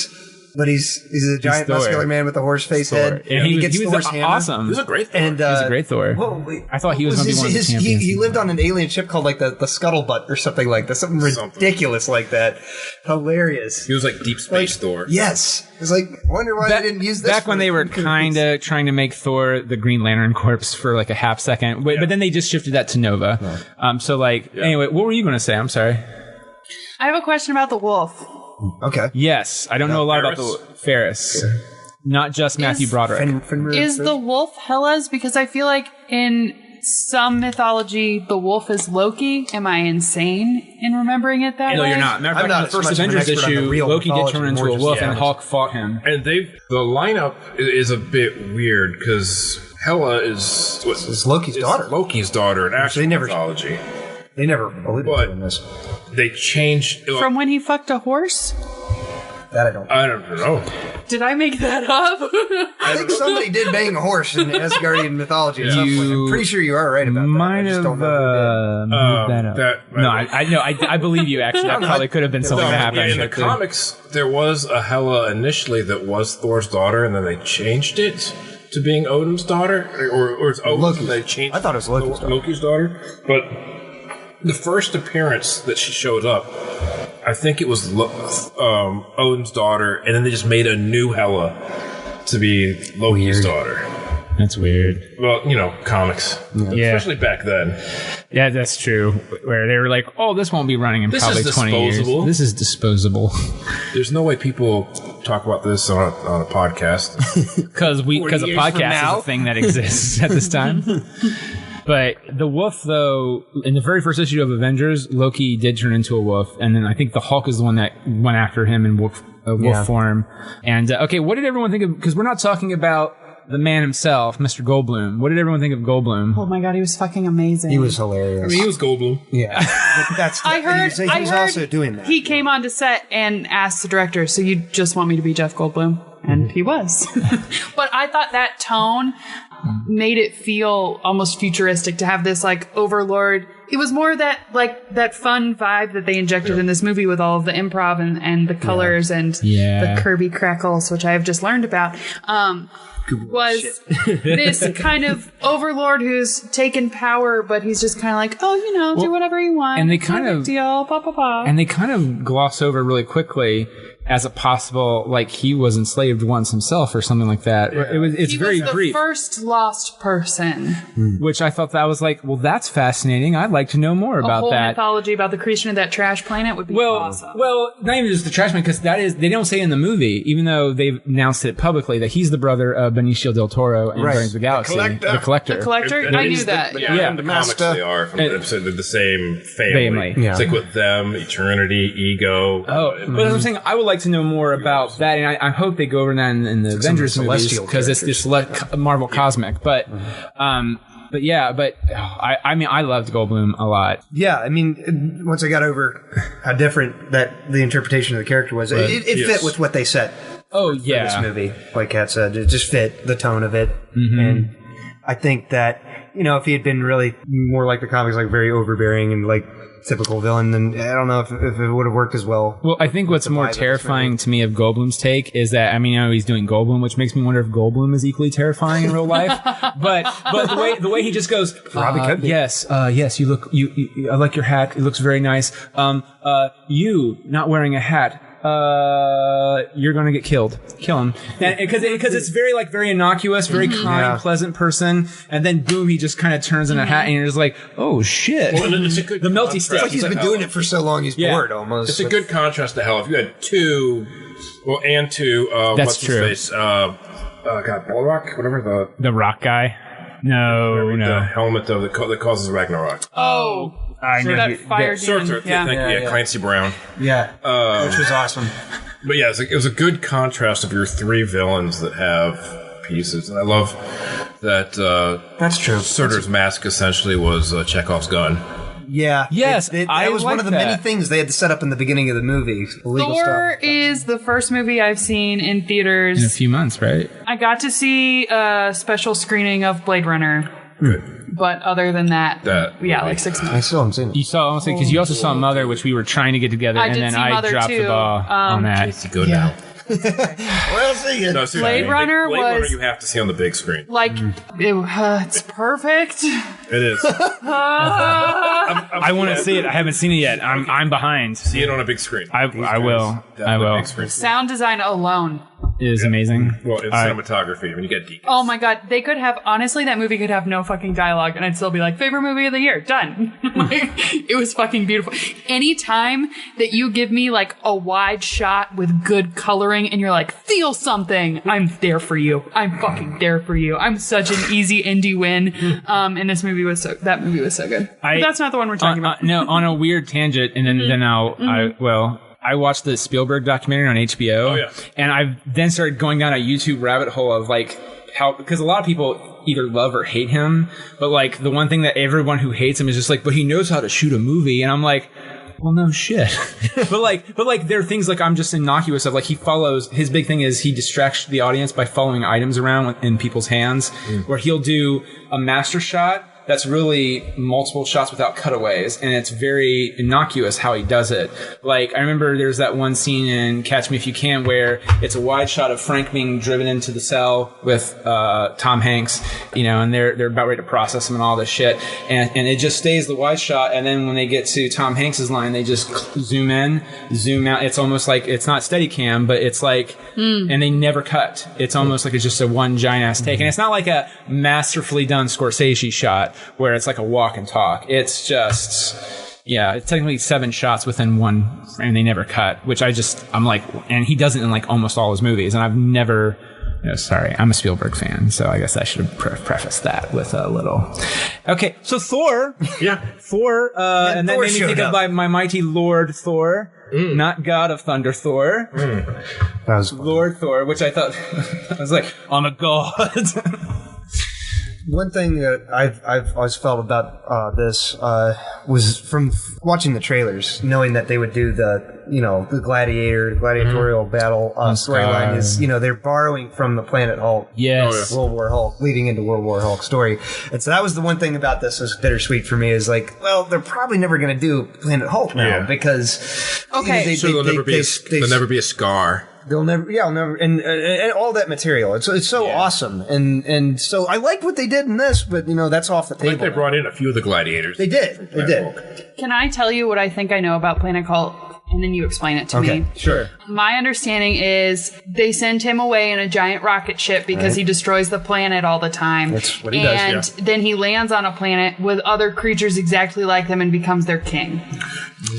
But he's a giant muscular man with a horse face head. And he gets Thor's hammer. Awesome. He was a great Thor. And, he was a great Thor. I thought he was going to be one of the champions. He lived on an alien ship called like the Scuttlebutt or something like that. Something ridiculous like that. Hilarious. He was like Deep Space Thor. Yes. It's like, I wonder why they didn't use this. Back when they were kind of trying to make Thor the Green Lantern Corps for like a half second. But then they just shifted that to Nova. Anyway, what were you going to say? I'm sorry. I have a question about the wolf. Okay. Yes, I don't know a lot about the Ferris. Not just Matthew Broderick. Is the wolf Hela's? Because I feel like in some mythology, the wolf is Loki. Am I insane in remembering it that way? No, you're not. Matter of fact, in the first Avengers issue, Loki did turn into a wolf, and Hulk fought him. And the lineup is a bit weird because Hela is Loki's daughter. Loki's daughter in actual mythology. They never alluded to in this. They changed from when he fucked a horse. That I don't know. Did I make that up? I think somebody did bang a horse in Asgardian mythology at some point. I'm pretty sure you are right about that. Might have made that up. No, I believe you, actually. That probably could have been something that happened. In the comics, there was a Hela initially that was Thor's daughter, and then they changed it to being Odin's daughter. Or it's Odin's, and they changed it. I thought it was Loki's daughter. But the first appearance that she showed up, I think it was Odin's daughter, and then they just made a new Hela to be Loki's daughter. That's weird. Well, comics. Yeah. Especially back then. Yeah, that's true. Where they were like, oh, this won't be running in probably 20 years. This is disposable. There's no way people talk about this on a podcast. Because a podcast is a thing that exists at this time. But the wolf, though, in the very first issue of Avengers, Loki did turn into a wolf, and then I think the Hulk is the one that went after him in wolf form. And okay, what did everyone think of? Because we're not talking about the man himself, Mr. Goldblum. What did everyone think of Goldblum? Oh my god, he was fucking amazing. He was hilarious. I mean, he was Goldblum. Yeah, I heard he was also doing that. He came onto set and asked the director, "So you just want me to be Jeff Goldblum?" And he was. But I thought that tone made it feel almost futuristic to have this overlord. It was more that fun vibe that they injected in this movie with all of the improv and the colors and the Kirby crackles, which I have just learned about. Was this kind of overlord who's taken power, but he's just kind of do whatever you want. And they kind of deal, and they kind of gloss over really quickly as a possible, he was enslaved once himself or something like that. Yeah. It's very brief. He was the first lost person. Which I thought that was well, that's fascinating. I'd like to know more about that. A whole mythology about the creation of that trash planet would be awesome. Well, not even just the trash planet, because they don't say in the movie, even though they've announced it publicly, that he's the brother of Benicio del Toro in Guardians of the Galaxy. The Collector? I knew that. In the comics they are from the same family. Yeah. It's with them, Eternity, Ego. But as I'm saying, I would like to know more about that, and I hope they go over that in the Avengers movies, because it's this Marvel Cosmic. But I loved Goldblum a lot. Yeah, I mean, once I got over how different that the interpretation of the character was, it fit with what they said. Oh yeah, for this movie, like Kat said, it just fit the tone of it, and I think that if he had been really more like the comics, very overbearing and typical villain, then I don't know if it would have worked as well. Well, I think what's more terrifying to me of Goldblum's take is that, he's doing Goldblum, which makes me wonder if Goldblum is equally terrifying in real life. but the way he just goes, yes, you look, I like your hat. It looks very nice. You not wearing a hat. You're gonna get killed. Kill him, because it's very innocuous, very kind, pleasant person, and then boom, he just kind of turns in a hat, and you're just like, oh shit! Well, it's a good the melty stick. It's like he's been doing it for so long, he's bored almost. It's a good contrast to hell. If you had two, that's what's true. His face? Balrock, whatever the rock guy. No, the helmet that causes Ragnarok. Oh. That fire demon. Thank you. Clancy Brown. Yeah, which was awesome. But yeah, it was a good contrast of your three villains that have pieces, and I love that. That's true. Surtur's mask essentially was Chekhov's gun. Yeah. Yes, that was one of the many things they had to set up in the beginning of the movie. Thor is the first movie I've seen in theaters in a few months, right? I got to see a special screening of Blade Runner. Good. But other than that 6 months. I still haven't seen it. You saw, because you also saw Mother, which we were trying to get together, and then I dropped the ball on that. Good now. Well, see you. No, Blade Runner you have to see on the big screen. It's perfect. It is. I want to see it. I haven't seen it yet. I'm behind. See it on a big screen. I will. Big screen. Sound design alone. is amazing. Well, in cinematography, when you get deep. Oh my god, they could have, honestly, that movie could have no fucking dialogue and I'd still be like, favorite movie of the year, done. It was fucking beautiful. Anytime that you give me like a wide shot with good coloring and you're like, feel something, I'm there for you. I'm fucking there for you. I'm such an easy indie win. And that movie was so good. But that's not the one we're talking about. No, on a weird tangent, and then I watched the Spielberg documentary on HBO, and I then started going down a YouTube rabbit hole of like how, because a lot of people either love or hate him, but like the one thing that everyone who hates him is just like, but he knows how to shoot a movie, and I'm like, well, no shit. but like there are things like I'm just innocuous of like his big thing is he distracts the audience by following items around in people's hands, where he'll do a master shot that's really multiple shots without cutaways, and it's very innocuous how he does it. Like, I remember there's that one scene in Catch Me If You Can where it's a wide shot of Frank being driven into the cell with Tom Hanks, and they're about ready to process him and all this shit, and it just stays the wide shot, and then when they get to Tom Hanks's line, they just zoom in, zoom out. It's almost like, it's not Steadicam, but it's like, and they never cut. It's almost like it's just a one giant ass take, and it's not like a masterfully done Scorsese shot where it's like a walk and talk. It's just, it's technically 7 shots within one, and they never cut, which I'm like, and he does it in like almost all his movies, and I've never, sorry, I'm a Spielberg fan, so I guess I should have prefaced that with a little. Okay, so Thor. Thor, and that made me think of my mighty Lord Thor. Not God of Thunder Thor. That was Lord Thor, which I thought, I was like, I'm a god. One thing that I've always felt about this was from watching the trailers, knowing that they would do the gladiatorial battle storyline is, they're borrowing from the Planet Hulk, World War Hulk, leading into World War Hulk story. And so that was the one thing about this was bittersweet for me, is like, well, they're probably never going to do Planet Hulk now because so there'll never be a Scar. They'll never, and all that material. It's so awesome, and so I like what they did in this, but that's off the table. Like they brought in a few of the gladiators. They did. Can I tell you what I think I know about Planet Hulk? And then you explain it to me. Sure. My understanding is they send him away in a giant rocket ship because he destroys the planet all the time. That's what he does. And then he lands on a planet with other creatures exactly like them and becomes their king.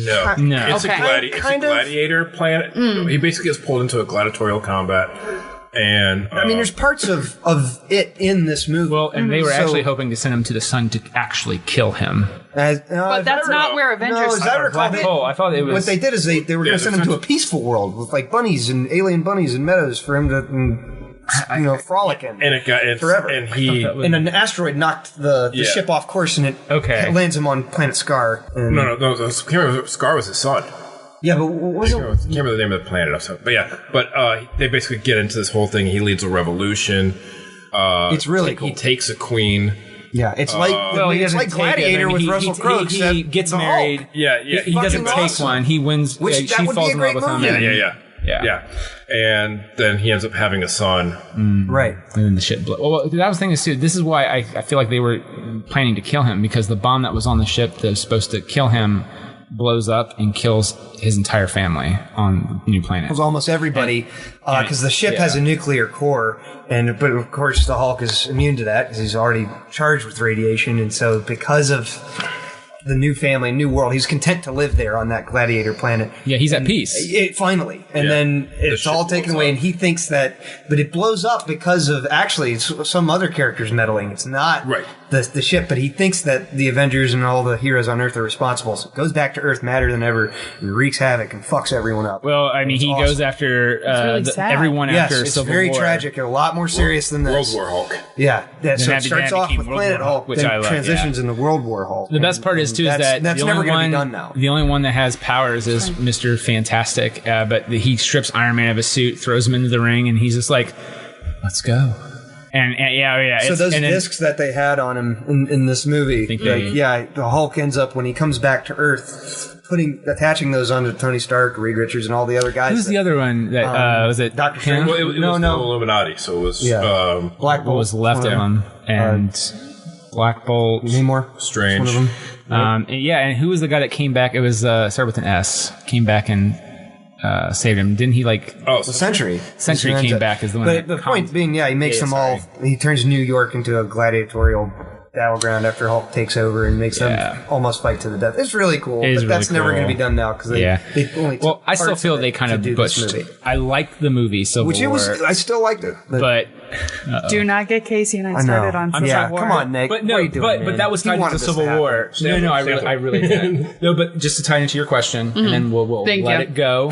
No. It's a gladiator planet. He basically gets pulled into a gladiatorial combat. And I mean, there's parts of it in this movie. Well, and they were actually hoping to send him to the sun to actually kill him. But that's not where Avengers I thought it was. What they did is they were going to send him to a peaceful world with like bunnies and alien bunnies and meadows for him to frolic in. And it got forever. And an asteroid knocked the ship off course, and it lands him on planet Scar. No. Scar was his son. Yeah, but what was it? I can't remember the name of the planet. But they basically get into this whole thing. He leads a revolution. It's really cool. He takes a queen. Yeah, it's it's like Gladiator with Russell Crowe. He gets married. He doesn't take one. He wins. She falls in love with him. Yeah. And then he ends up having a son. Right. And then the shit blows. Well, that was the thing too. This is why I feel like they were planning to kill him, because the bomb that was on the ship that was supposed to kill him blows up and kills his entire family on the new planet. Kills almost everybody, because the ship has a nuclear core, but of course the Hulk is immune to that because he's already charged with radiation, and so because of the new family, new world, he's content to live there on that gladiator planet. Yeah, he's at peace. Finally. And then it's all taken away, and he thinks that, but it blows up because of, actually, it's some other character's meddling. It's not the ship, but he thinks that the Avengers and all the heroes on Earth are responsible. So it goes back to Earth madder than ever, and wreaks havoc and fucks everyone up. Well, I mean, he goes after everyone after Civil War. It's very tragic and a lot more serious than this. World War Hulk. Yeah. So it starts off with Planet Hulk, which then transitions into World War Hulk. The best part is, too, is that that's never going to be done now. The only one that has powers is Mr. Fantastic, but he strips Iron Man of his suit, throws him into the ring, and he's just like, let's go. And so those discs that they had on him in this movie, the Hulk ends up, when he comes back to Earth, attaching those onto Tony Stark, Reed Richards, and all the other guys. Who's the other one? That was it Dr. Strange? Well, it was the Illuminati, so it was Black Bolt was left of him, and Black Bolt, Namor, Strange. One of them. And who was the guy that came back? It was started with an S. Came back and saved him. Didn't he Century. Century came back as the one. But the point being, he makes them all. He turns New York into a gladiatorial battleground after Hulk takes over and makes them almost fight to the death. It's really cool, but that's never going to be done now because they only. Well, I still feel they kind of butched. I liked the movie Civil War. I still liked it, but do not get Casey and I started on Civil War. Come on, Nick. But no, but that was tied into Civil War. No, I really didn't. No, but just to tie into your question, and then we'll let it go.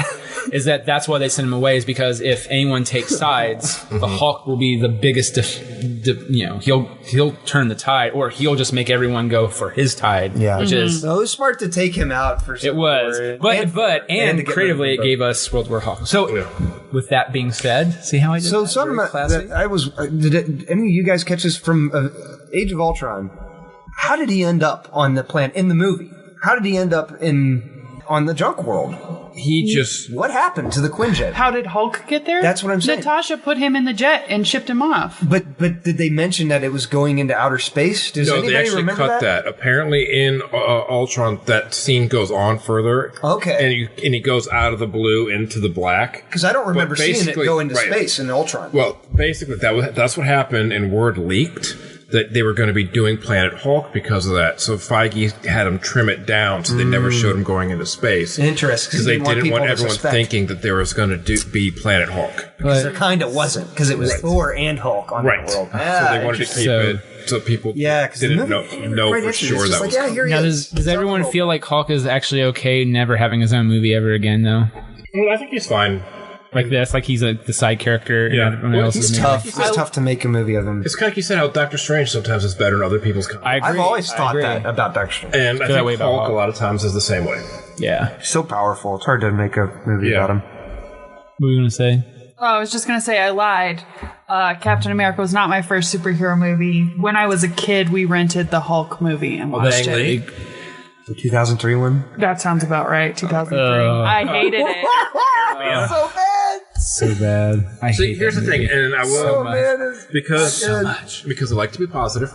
Is that's why they send him away? Is because if anyone takes sides, the Hulk will be the biggest. He'll turn the tide, or he'll just make everyone go for his tide. Yeah, which is it was smart to take him out for. It was, but creatively it gave us World War Hulk. So, with that being said, see how I did. So something that I was. Did any of you guys catch this from Age of Ultron? How did he end up on the planet in the movie? How did he end up on the junk world? What happened to the Quinjet? How did Hulk get there? That's what I'm saying. Natasha put him in the jet and shipped him off. But did they mention that it was going into outer space? Does anybody they actually remember cut that? Apparently in Ultron, that scene goes on further. Okay. And he goes out of the blue into the black. Because I don't remember seeing it go into space in Ultron. Well, basically, that's what happened, and word leaked that they were going to be doing Planet Hulk because of that. So Feige had them trim it down, so they never showed him going into space. Interesting. Because they didn't want everyone thinking that there was going to be Planet Hulk. Because there kind of wasn't, because it was Thor and Hulk on the world. So they wanted to keep it so people didn't know for sure that was coming. Now, does everyone feel like Hulk is actually okay never having his own movie ever again, though? Well, I think he's fine. Like this, like he's the side character. Yeah, he's tough. It's tough to make a movie of him. It's kind of like you said how Doctor Strange sometimes is better in other people's comics. I've always thought that about Doctor Strange. And I think Hulk a lot of times is the same way. Yeah. He's so powerful. It's hard to make a movie about him. What were you going to say? Oh, I was just going to say I lied. Captain America was not my first superhero movie. When I was a kid, we rented the Hulk movie and watched it. The 2003 one? That sounds about right. 2003. I hated it. So bad. So bad. Here's the thing, and I will because I like to be positive.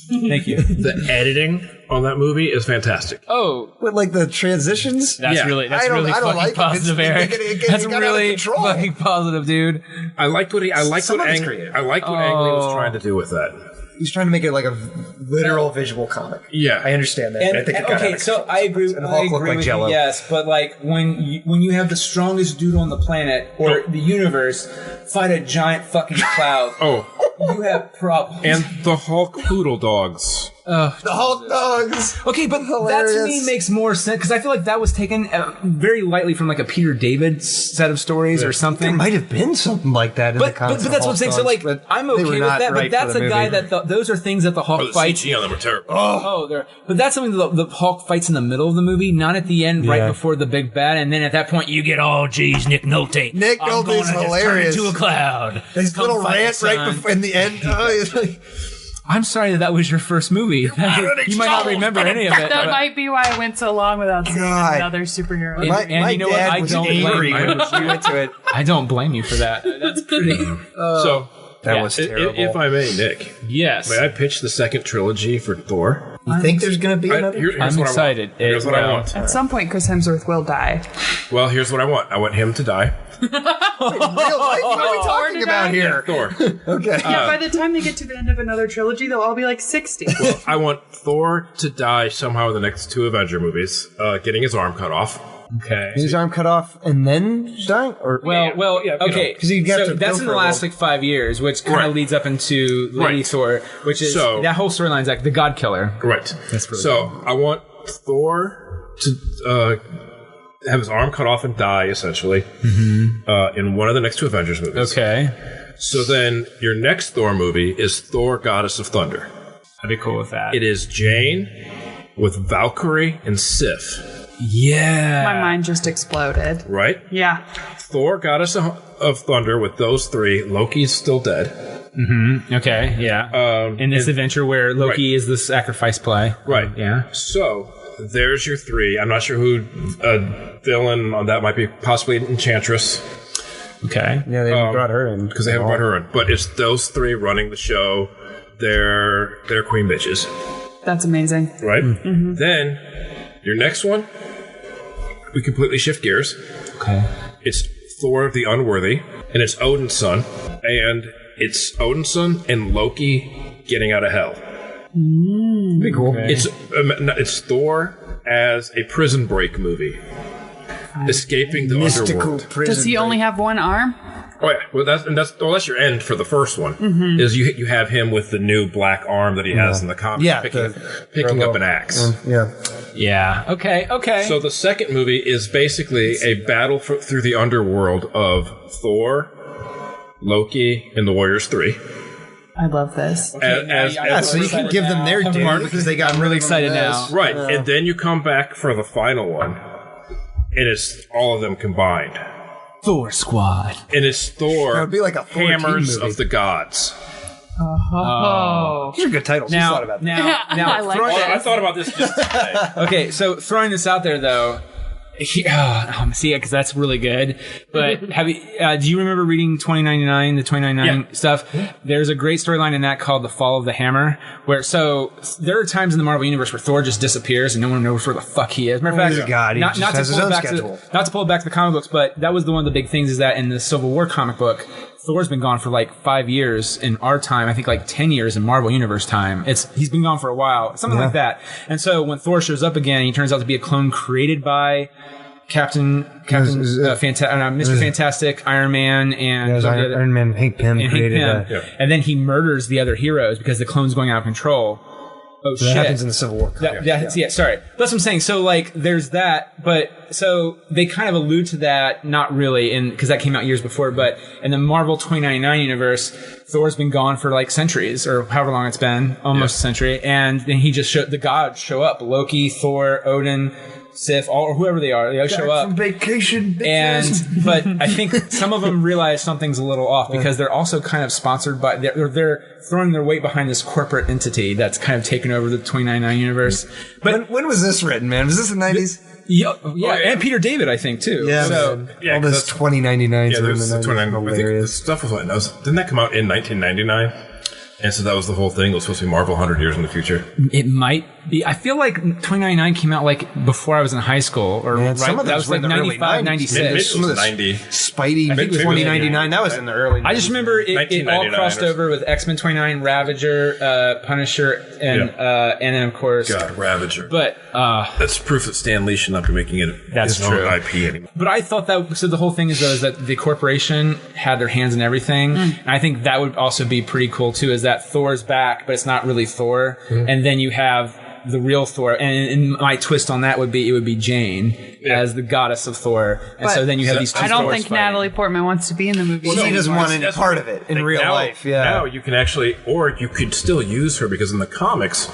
Thank you. The editing on that movie is fantastic. Oh, with like the transitions. That's really fucking positive, Eric. That's really fucking positive, dude. I liked what Ang Lee was trying to do with that. He's trying to make it like a literal visual comic. Yeah, I understand that. I think it got so I agree. And Hulk looked like Jello. Yes, but like when you have the strongest dude on the planet or the universe fight a giant fucking cloud, you have problems. And the Hulk Poodle Dogs. The Hulk Dogs. Okay, but that to me makes more sense because I feel like that was taken very lightly from like a Peter David set of stories or something. There might have been something like that in the comics. But that's what I'm saying. So like, I'm okay with that. But that's a guy that those are things that the Hulk fights. The CG on them were terrible. But that's something that the Hulk fights in the middle of the movie, not at the end, right before the big bad. And then at that point, you get geez, Nick Nolte. Nick Nolte's hilarious. Turn into a cloud. His little rant right before in the end. I'm sorry that was your first movie. You might not remember any of it. That might be why I went so long without seeing another superhero. My you know what? I don't blame you. I don't blame you for that. That's pretty. That was terrible. If I may, Nick. Yes. May I pitch the second trilogy for Thor? You think there's going to be another? I'm excited. Here's what I want. At some point, Chris Hemsworth will die. Well, here's what I want. I want him to die. Wait, real life? What are we talking about here? Thor. Okay. Yeah, by the time they get to the end of another trilogy, they'll all be like 60. Well, I want Thor to die somehow in the next two Avenger movies, getting his arm cut off. Okay. His arm cut off and then dying? Okay. Because that's in the last like 5 years, which kind of leads up into Lady Thor, which is that whole storyline's like the God Killer. Right. That's really cool. I want Thor to have his arm cut off and die, essentially, in one of the next two Avengers movies. Okay. So then your next Thor movie is Thor, Goddess of Thunder. I'd be cool with that. It is Jane with Valkyrie and Sif. Yeah. My mind just exploded. Right? Yeah. Thor, Goddess of Thunder with those three. Loki's still dead. Mm-hmm. Okay, yeah. In this adventure where Loki is the sacrifice play. Right. Yeah. So there's your three. I'm not sure who villain on that might be. Possibly Enchantress. Okay. Yeah, they haven't brought her in. Because they haven't brought her in. But it's those three running the show. They're queen bitches. That's amazing. Right? Mm-hmm. Then your next one, we completely shift gears. Okay. It's Thor the Unworthy, and it's Odin's son, and it's Odin's son and Loki getting out of hell. Pretty cool. Okay. It's Thor as a prison break movie, escaping the underworld. Does he only have one arm? Oh yeah, well that's your end for the first one. Mm-hmm. Is you have him with the new black arm that he has in the comics, picking up an axe. Yeah. Okay. So the second movie is basically a battle through the underworld of Thor, Loki, and the Warriors 3. I love this. So you can give them their due because they got really excited now. Right, and then you come back for the final one, and it's all of them combined. Thor Squad. And it's Thor, it would be like a Hammers of the Gods. These are good titles. Now, thought about that. Now, I like that. I thought about this just today. Okay, so throwing this out there though, see, because that's really good. But do you remember reading 2099, the 2099 stuff? Yeah. There's a great storyline in that called The Fall of the Hammer, where there are times in the Marvel Universe where Thor just disappears and no one knows where the fuck he is. Matter of fact, he's a god. He just has his own schedule. Not to pull it back to the comic books, but that was one of the big things is that in the Civil War comic book, Thor's been gone for like 5 years in our time. I think like 10 years in Marvel Universe time. He's been gone for a while, something like that. And so when Thor shows up again, he turns out to be a clone created by Mr. Fantastic, Iron Man, and Iron Man, Hank Pym created and then he murders the other heroes because the clone's going out of control. Oh, so that happens in the Civil War. Sorry. That's what I'm saying. So, like, there's that, but so they kind of allude to that, not really, because that came out years before, but in the Marvel 2099 universe, Thor's been gone for like centuries, or however long it's been, almost a century, and then the gods show up. Loki, Thor, Odin, Sif, or whoever they are, they all show up. From vacation, bitches. But I think some of them realize something's a little off because they're also kind of sponsored by they're throwing their weight behind this corporate entity that's kind of taken over the 2099 universe. But when was this written, man? Was this the 90s? Yeah, and Peter David, I think too. Yeah, so all this 2099s were in the 90s. I think this stuff didn't that come out in 1999? And so that was the whole thing. It was supposed to be Marvel 100 years in the future. It might be. I feel like 2099 came out like before I was in high school, or some of that was like 95, 96. Some of the 90. Spidey, 2099. That was in the early 90s. I just remember it all crossed over with X-Men 29, Ravager, Punisher, and then of course Ravager. But that's proof that Stan Lee should not be making it his own IP anymore. But I thought that the whole thing is that the corporation had their hands in everything, and I think that would also be pretty cool too. Is that Thor's back, but it's not really Thor, and then you have the real Thor, and my twist on that would be Jane as the goddess of Thor, and so then you have these two. I don't Thors think fighting. Natalie Portman wants to be in the movie. Well, she doesn't want any part of it in real life. Yeah. Now you can actually, or you could still use her because in the comics,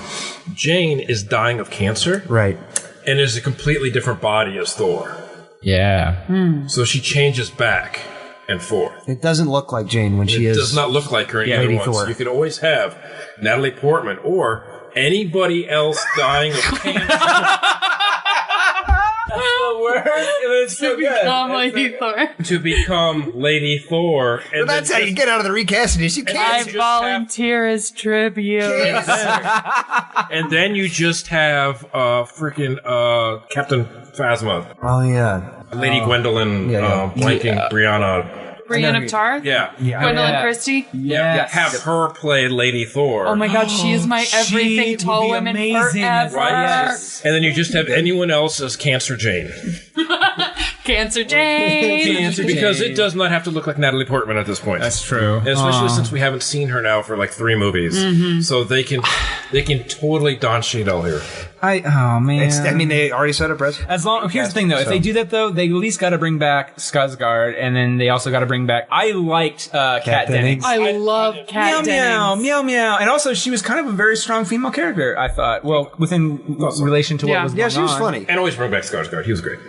Jane is dying of cancer, right, and is a completely different body as Thor. Yeah. So she changes back and forth. It doesn't look like Jane when she is. It does not look like her in either one. So you could always have Natalie Portman or anybody else dying of cancer. That's the worst. It's so become Lady Thor. To become Lady Thor. And that's how you get out of the recasting. You can't. I volunteer as tribute. And then you just have freaking Captain Phasma. Oh yeah. Lady Gwendolyn, blanking Brianna. Brienne of Tarth? Yeah. Gwendolyn Christie? Yeah. Have her play Lady Thor. Oh my god, she is my everything tall women forever. Right? And then you just have anyone else as Cancer Jane. Cancer Jane. Because it does not have to look like Natalie Portman at this point. That's true. Especially since we haven't seen her now for like 3 movies. Mm-hmm. So they can totally Don Cheadle here. Oh man. They already set a precedent. Here's the thing though, if they do that though, they at least got to bring back Skarsgård, and then they also got to bring back. I liked Kat Dennings. I love Kat Dennings. Meow meow, and also she was kind of a very strong female character. I thought, within relation to what was going on. Yeah, she was funny. And always bring back Skarsgård. He was great.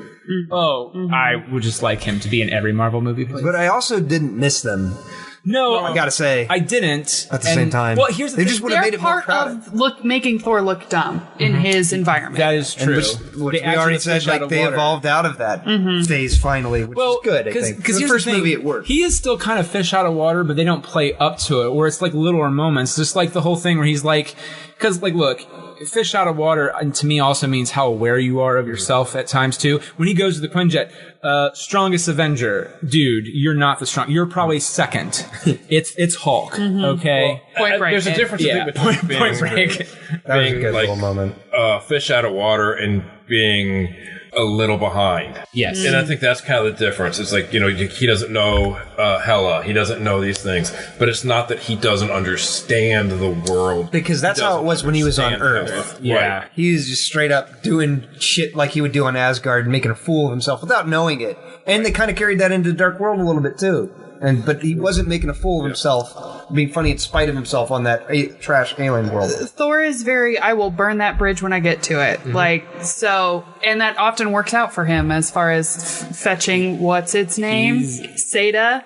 I would just like him to be in every Marvel movie. Please. But I also didn't miss them. No, I gotta say, I didn't. At the same time, well, here's the they thing. just would have made it more crowded. Of making Thor look dumb in his environment. That is true. Which we already said, they evolved out of that phase finally, which is good. I think because the first movie it worked. He is still kind of fish out of water, but they don't play up to it. Where it's like littler moments, just like the whole thing where he's like because like, look, fish out of water to me also means how aware you are of yourself at times too. When he goes to the Quinjet, strongest Avenger, dude, you're not the strong. You're probably second. It's Hulk. Okay, well, Point Break. There's a difference between Point Break. That was a good little moment. Fish out of water and being a little behind. Yes. And I think that's kind of the difference. It's like, he doesn't know Hela. He doesn't know these things. But it's not that he doesn't understand the world. Because that's how it was when he was on Earth. Yeah. Right. He was just straight up doing shit like he would do on Asgard, making a fool of himself without knowing it. And they kind of carried that into the Dark World a little bit, too. But he wasn't making a fool of himself, being funny in spite of himself on that trash alien world. Thor is I will burn that bridge when I get to it. And that often works out for him as far as fetching, what's its name? Serta.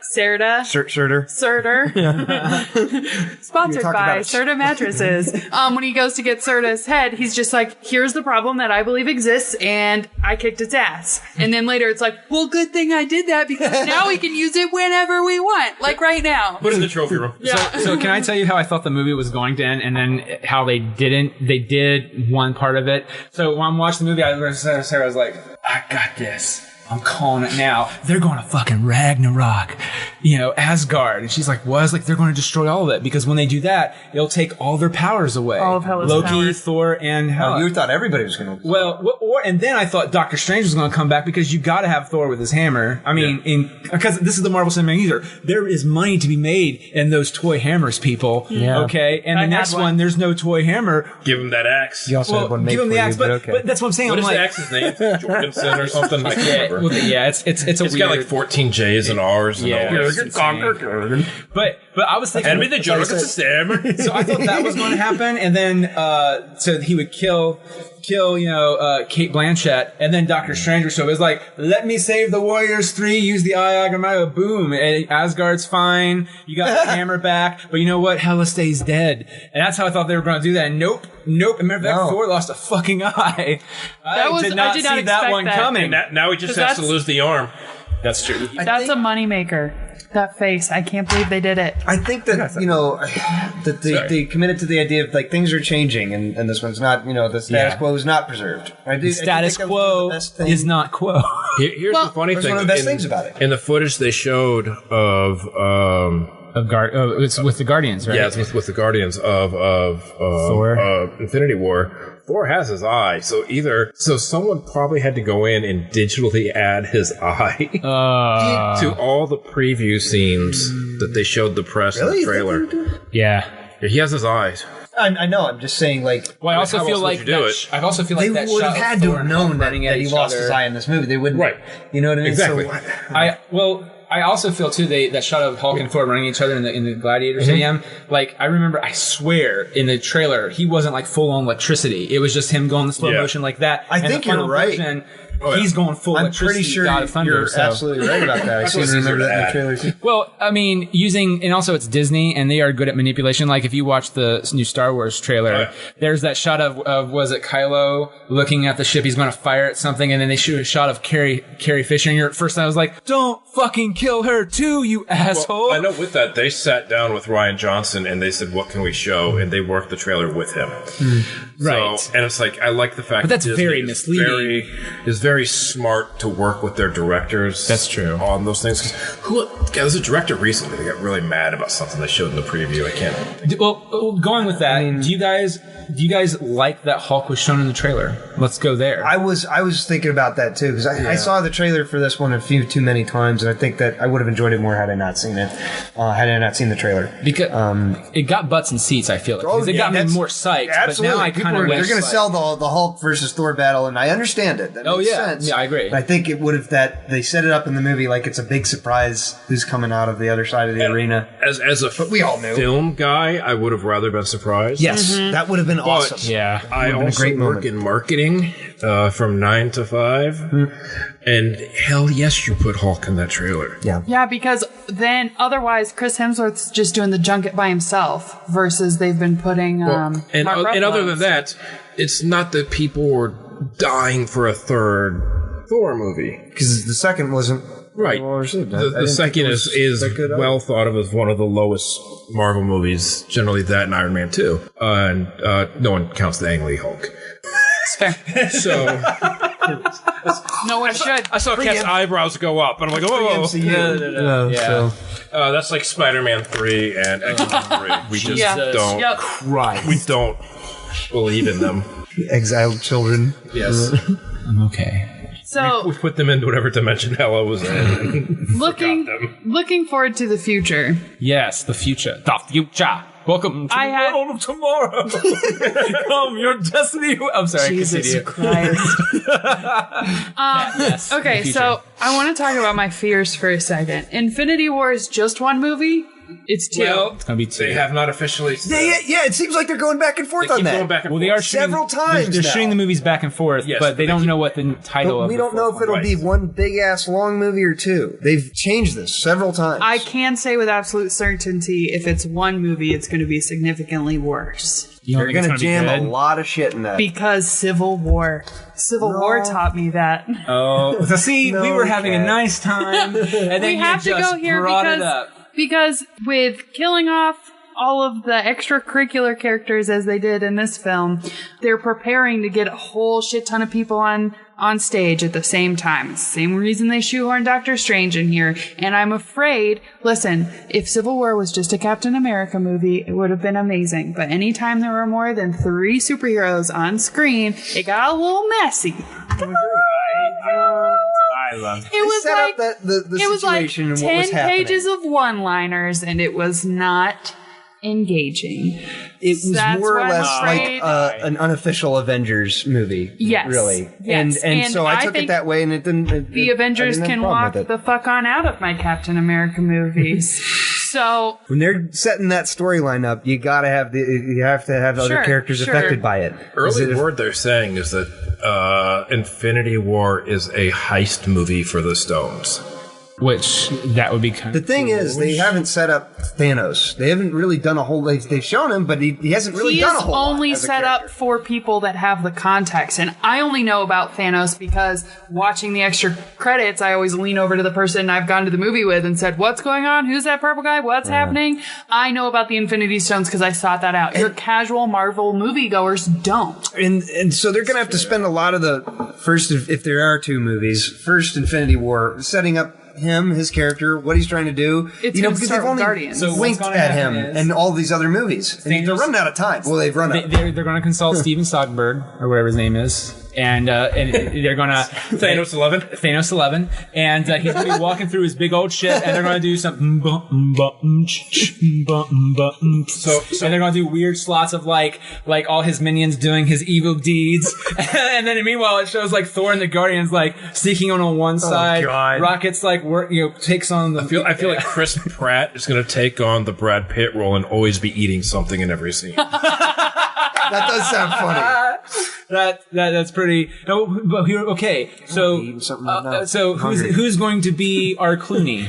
Sponsored by Serta Mattresses. When he goes to get Serta's head, he's just like, here's the problem that I believe exists, and I kicked its ass. And then later it's like, well, good thing I did that, because now we can use it whenever we want, like right now. Put it in the trophy room. Yeah. So can I tell you how I thought the movie was going to end, and then how they didn't? They did one part of it. So when I'm watching the movie, Sarah was like, I got this. I'm calling it now. They're going to fucking Ragnarok, Asgard. And she's like, what? I was like, they're going to destroy all of it, because when they do that, it'll take all their powers away. All of Hela's Loki, powers. Thor, and Hela. You thought everybody was going to... Well, and then I thought Doctor Strange was going to come back, because you got to have Thor with his hammer. I mean, because this is the Marvel Cinematic Universe. There is money to be made in those toy hammers, people. Yeah. Okay? And the next one, there's no toy hammer. Give him that axe. You also have one made give him the axe, but but that's what I'm saying. What I'm is like, the axe's name? Jorgensen or something? I can't remember. It's It's got like 14 J's and R's. And But I was thinking, hand me the Jorgensen. So I thought that was going to happen, and then so he would kill Kate Blanchett, and then Doctor Strange. So it was like, let me save the Warriors 3. Use the Eye Agamotto. Boom. Asgard's fine. You got the hammer back, but you know what? Hela stays dead, and that's how I thought they were going to do that. And nope. Remember that Thor lost a fucking eye. I did not see that one coming. And now he just has to lose the arm. That's true. That's a moneymaker. That face. I can't believe they did it. I think that, that they committed to the idea of, like, things are changing, and this one's not, the status quo is not preserved. The status quo is not quo. Here's the funny thing. One of the best things about it. In the footage they showed it's with the Guardians, right? Yeah, it's with the Guardians of Thor. Infinity War. Thor has his eye, so someone probably had to go in and digitally add his eye to all the preview scenes that they showed the press in the trailer. Yeah, he has his eyes. I know. I'm just saying, like. Well, I also feel like they would have had to have known that he lost his eye in this movie. They wouldn't, right? You know what I mean? Exactly. So, I also feel too that shot of Hulk and Thor running each other in the Gladiator Stadium. Like, I remember, I swear in the trailer he wasn't like full on electricity. It was just him going in slow motion like that. I think you're right. He's going full electricity. I'm pretty sure God of Thunder, you're absolutely right about that. I seem to remember that in the trailer too. Well, I mean, and also it's Disney, and they are good at manipulation. Like, if you watch the new Star Wars trailer, there's that shot of was it Kylo looking at the ship? He's going to fire at something, and then they shoot a shot of Carrie Fisher. And at first I was like, don't fucking kill her too, you asshole. Well, I know with that, they sat down with Rian Johnson, and they said, what can we show? And they worked the trailer with him. Right. So, and it's like, I like the fact but that's that Disney very misleading. Is very smart to work with their directors. That's true. On those things. There was a director recently that got really mad about something they showed in the preview. I can't. Well, going with that, do you guys like that Hulk was shown in the trailer? Let's go there. I was thinking about that too, because I saw the trailer for this one a few too many times, and I think that I would have enjoyed it more had I not seen it. Had I not seen the trailer, because it got butts and seats. I feel like it got me more psyched. Absolutely. But now I kind of they're going to sell the Hulk versus Thor battle, and I understand it. That makes sense. Yeah, I agree. But I think it would have that they set it up in the movie like it's a big surprise who's coming out of the other side of the arena. As a we all knew. Film guy, I would have rather been surprised. Yes, that would have been awesome. Yeah, I also work in marketing from 9 to 5. And hell yes, you put Hulk in that trailer. Yeah, because then otherwise Chris Hemsworth's just doing the junket by himself versus they've been putting and other than that, it's not that people were dying for a third Thor movie. Because the second wasn't Right. well received. The second is well thought of as one of the lowest Marvel movies, generally that and Iron Man 2. And no one counts the Ang Lee Hulk. Fair. So no one should. I saw Cat's eyebrows go up, and I'm like, oh, No. Yeah. that's like Spider-Man 3 and X-Men 3. We just don't Cry. We don't believe in them. Exiled children. Yes. I'm okay. So We put them into whatever dimension Ella was in. looking forward to the future. Yes, the future. The future. Welcome to the world of tomorrow. Come, your destiny. I'm sorry, Jesus Christ. Yes, Okay, so I want to talk about my fears for a second. Infinity War is just one movie. It's two. Well, it's gonna be two. They have not officially. Yeah, it seems like they're going back and forth on that. Going back and Well, they are shooting, several times. They're shooting the movies back and forth, Yes, but they don't know what the title of. We don't know if it'll be one big ass long movie or two. They've changed this several times. I can say with absolute certainty, if it's one movie, it's going to be significantly worse. They're going to jam a lot of shit in that. Because Civil War taught me that. Oh, so see, we were having a nice time, and then We have to go here because with killing off all of the extracurricular characters as they did in this film, they're preparing to get a whole shit ton of people on stage at the same time. It's the same reason they shoehorned Doctor Strange in here. And I'm afraid, listen, if Civil War was just a Captain America movie, it would have been amazing. But anytime there were more than 3 superheroes on screen, it got a little messy. I love It was like the it was like situation and 10 what was happening. pages of one-liners, and it was not engaging. It was That's more or what I'm less afraid. like an unofficial Avengers movie. Yes. Really. Yes. And so I took think it that way, and it didn't. the Avengers can walk the fuck on out of my Captain America movies. So when they're setting that storyline up, you gotta have other characters affected by it. Early word they're saying is that Infinity War is a heist movie for the Stones. Which that would be kind The of thing is, they haven't set up Thanos. They haven't really done a whole. They've shown him, but he hasn't really done a whole lot. He is only set up for people that have the context, and I only know about Thanos because watching the extra credits, I always lean over to the person I've gone to the movie with and said, "What's going on? Who's that purple guy? What's happening?" I know about the Infinity Stones because I sought that out. Your casual Marvel moviegoers don't. And so they're going to have to spend a lot of the first, if there are 2 movies, first Infinity War, setting up him, his character, what he's trying to do. It's because they've only Guardians. So winked at him and all these other movies. And they're running out of time. Well, they've run out. They're going to consult Steven Soderbergh or whatever his name is. And they're going to Thanos 11, and he's going to be walking through his big old ship, and they're going to do some so and they're going to do weird slots of like all his minions doing his evil deeds, and then meanwhile it shows like Thor and the Guardians like sneaking on one side, Rocket's like takes on the. I feel like Chris Pratt is going to take on the Brad Pitt role and always be eating something in every scene. That does sound funny. That's pretty. No, but here, okay. So who's going to be our Clooney?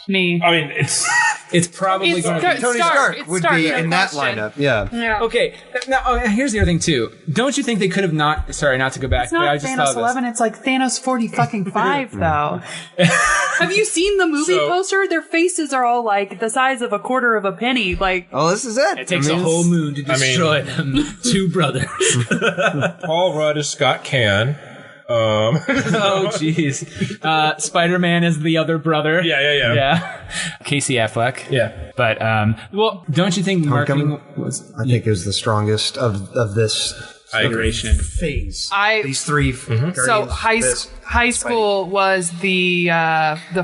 Me. I mean, it's probably going to be Tony Stark would be in that lineup. Yeah. Okay. Now here's the other thing too. Don't you think they could have not? Sorry, not to go back. It's not Thanos 11. It's like Thanos 40-5 though. Have you seen the movie poster? Their faces are all like the size of a quarter of a penny. Like, oh, this is it. It takes a whole moon to destroy them. 2 brothers. Paul Rudd is Scott Caan. Oh jeez. Spider-Man is the other brother. Yeah. Casey Affleck. Yeah. But well, don't you think marketing was? I think it was the strongest of this iteration phase. These 3. So high school was the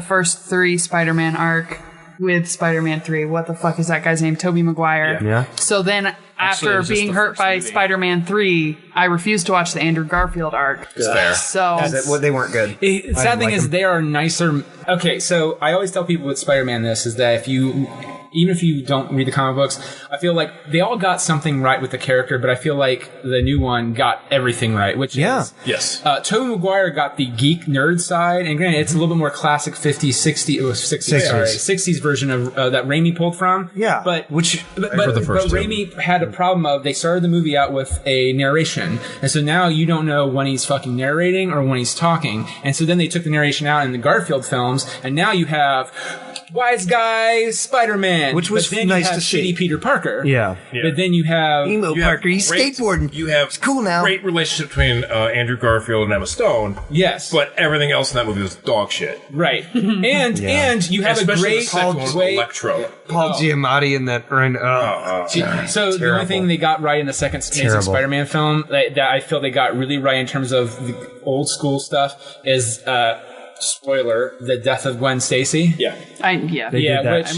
first 3 Spider-Man arc with Spider-Man 3. What the fuck is that guy's name? Tobey Maguire. Yeah. So then after being hurt by Spider-Man 3, I refused to watch the Andrew Garfield arc. It's fair. So they weren't good. Sad thing is they are nicer. Okay, so I always tell people with Spider-Man this is that if you even if you don't read the comic books, I feel like they all got something right with the character, but I feel like the new one got everything right, which is... Yes. Tobey Maguire got the geek nerd side, and granted, it's a little bit more classic 50s, 60s version of that Raimi pulled from. Yeah. But Raimi had a problem of they started the movie out with a narration, and so now you don't know when he's fucking narrating or when he's talking, and so then they took the narration out in the Garfield films, and now you have wise guy Spider-Man, which was nice to see. Shitty Peter Parker. Yeah. But then you have emo Parker. He's skateboarding. You have it's cool now. Great relationship between Andrew Garfield and Emma Stone. Yes, but everything else in that movie was dog shit. Right. And you have especially a great Electro. Paul Giamatti in that. So the only thing they got right in the second Amazing Spider-Man film that I feel they got really right in terms of the old school stuff is. Spoiler: the death of Gwen Stacy. Yeah. I'm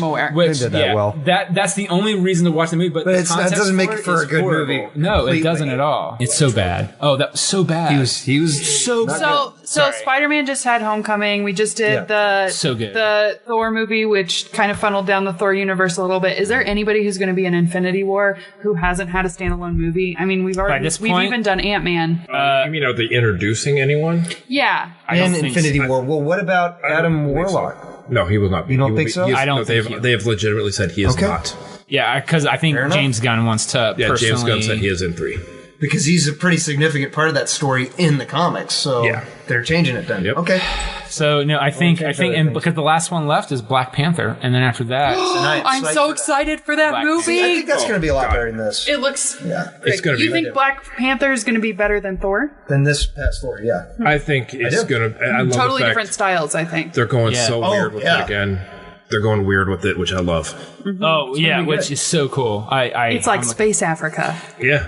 aware. Which, they did that well. That's the only reason to watch the movie. But the that doesn't make it for a good movie. No, completely. It doesn't at all. It's so bad. Oh, that was so bad. He was so Spider-Man just had Homecoming. We just did the Thor movie, which kind of funneled down the Thor universe a little bit. Is there anybody who's going to be in Infinity War who hasn't had a standalone movie? I mean, we've even done Ant-Man. You mean, are they introducing anyone? Yeah. And Infinity War. Well, what about Adam Warlock? So. No, he will not be. You don't think so? I don't think they have legitimately said he is not. Yeah, because I think James Gunn wants to personally... James Gunn said he is in 3. Because he's a pretty significant part of that story in the comics, so they're changing it then. Yep. Okay. So no, I think, and because the last one left is Black Panther, and then after that, I'm so excited for that movie. I think that's going to be a lot better than this. It looks. Yeah, it's going to be. You think Black Panther is going to be better than Thor? Than this past Thor, yeah. I think it's going to. I love totally the fact different styles. I think they're going so weird with it again. They're going weird with it, which I love. Mm-hmm. Oh yeah, which is so cool. It's like Space Africa. Yeah.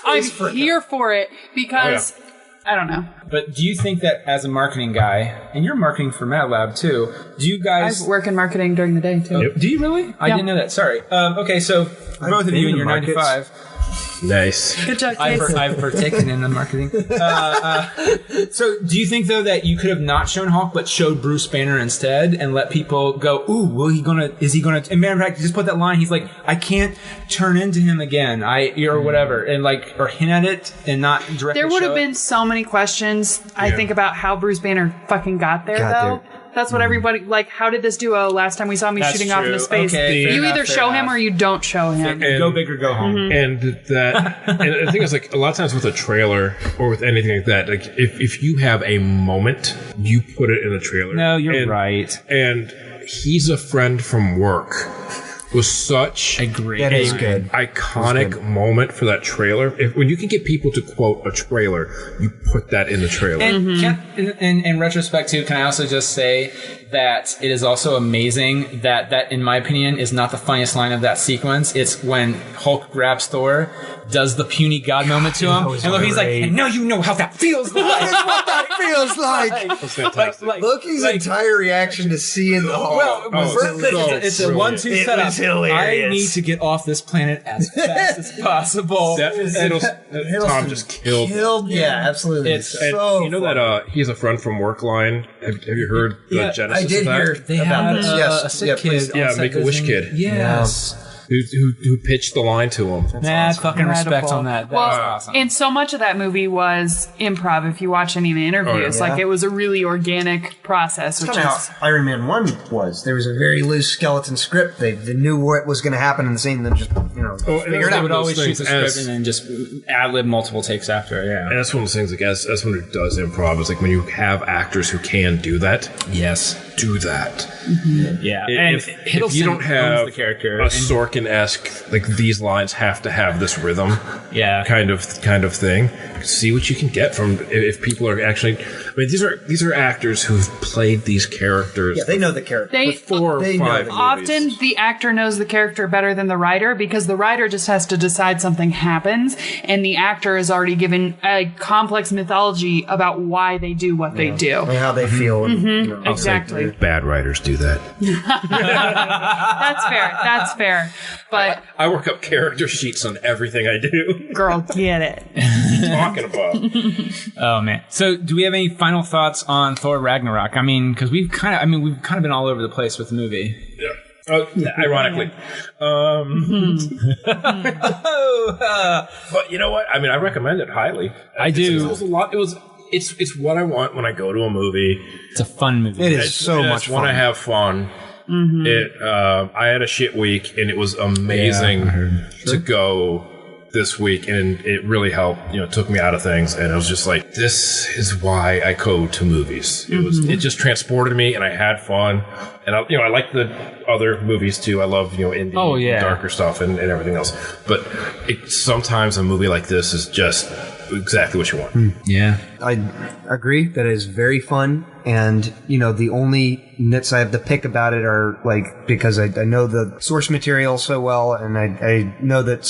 I'm here for it because I don't know. But do you think that as a marketing guy, and you're marketing for Mad Lab too, do you guys... I work in marketing during the day too. Yep. Do you really? I didn't know that. Sorry. Okay, so both of you in your 9 to 5... Nice. Good job, kids. I've partaken in the marketing. So, do you think though that you could have not shown Hulk, but showed Bruce Banner instead, and let people go, "Ooh, is he gonna?" And matter of fact, just put that line. He's like, "I can't turn into him again," or whatever, and or hint at it and not directly. There would have been so many questions. I think about how Bruce Banner fucking got there. That's what everybody, how did this duo last time we saw him shooting off into space? Okay, you either show him or you don't show him. And go big or go home. And and the thing is, a lot of times with a trailer or with anything like that, if you have a moment, you put it in a trailer. No, you're right. And he's a friend from work was such good iconic moment for that trailer. When you can get people to quote a trailer, you put that in the trailer. And in retrospect too, can I also just say that it is also amazing that in my opinion is not the funniest line of that sequence. It's when Hulk grabs Thor, does the puny god moment to him, and look, he's like, "And now you know how that feels like." That's what that feels like. That's fantastic. Loki's entire reaction to seeing the Hulk. It's a 1-2 setup. Hilarious. I need to get off this planet as fast as possible. Tom just killed. Yeah, absolutely. It's so you know that he's a friend from work line. Have you heard the genesis of that? I did hear they had a sick kid. Yeah, Make-A-Wish kid. Yes. Who pitched the line to him. Mad fucking respect on that. That was awesome. And so much of that movie was improv. If you watch any of the interviews, it was a really organic process. Which is how Iron Man 1 was. There was a very loose skeleton script. They knew what was going to happen in the scene, and then just figure it out. They would always shoot the script and then just ad-lib multiple takes after. Yeah, and that's one of the things. As someone who does improv, is when you have actors who can do that. Yes, do that. Mm-hmm. Yeah, and if you don't have the character, a Sorkin-esque, these lines have to have this rhythm, kind of thing. See what you can get from if people are actually. I mean, these are actors who've played these characters. Yeah, they know the character. For 4 or 5 movies. Often the actor knows the character better than the writer because the writer just has to decide something happens, and the actor is already given a complex mythology about why they do what they do and how they feel. Exactly. Bad writers do that. That's fair. But I work up character sheets on everything I do. Girl, get it. talking about? Oh man. So, do we have any final thoughts on Thor Ragnarok? I mean, because we've kind of been all over the place with the movie. Yeah. Ironically. But you know what? I mean, I recommend it highly. I do. It was a lot. It's what I want when I go to a movie. It's a fun movie. It is so much fun. I want to have fun. Mm-hmm. I had a shit week, and it was amazing to go this week, and it really helped. Took me out of things, and I was just like, "This is why I go to movies." It just transported me, and I had fun. And I like the other movies too. I love indie, darker stuff, and everything else. But sometimes a movie like this is just exactly what you want. Yeah, I agree that it is very fun. And the only nits I have to pick about it are because I know the source material so well, and I know that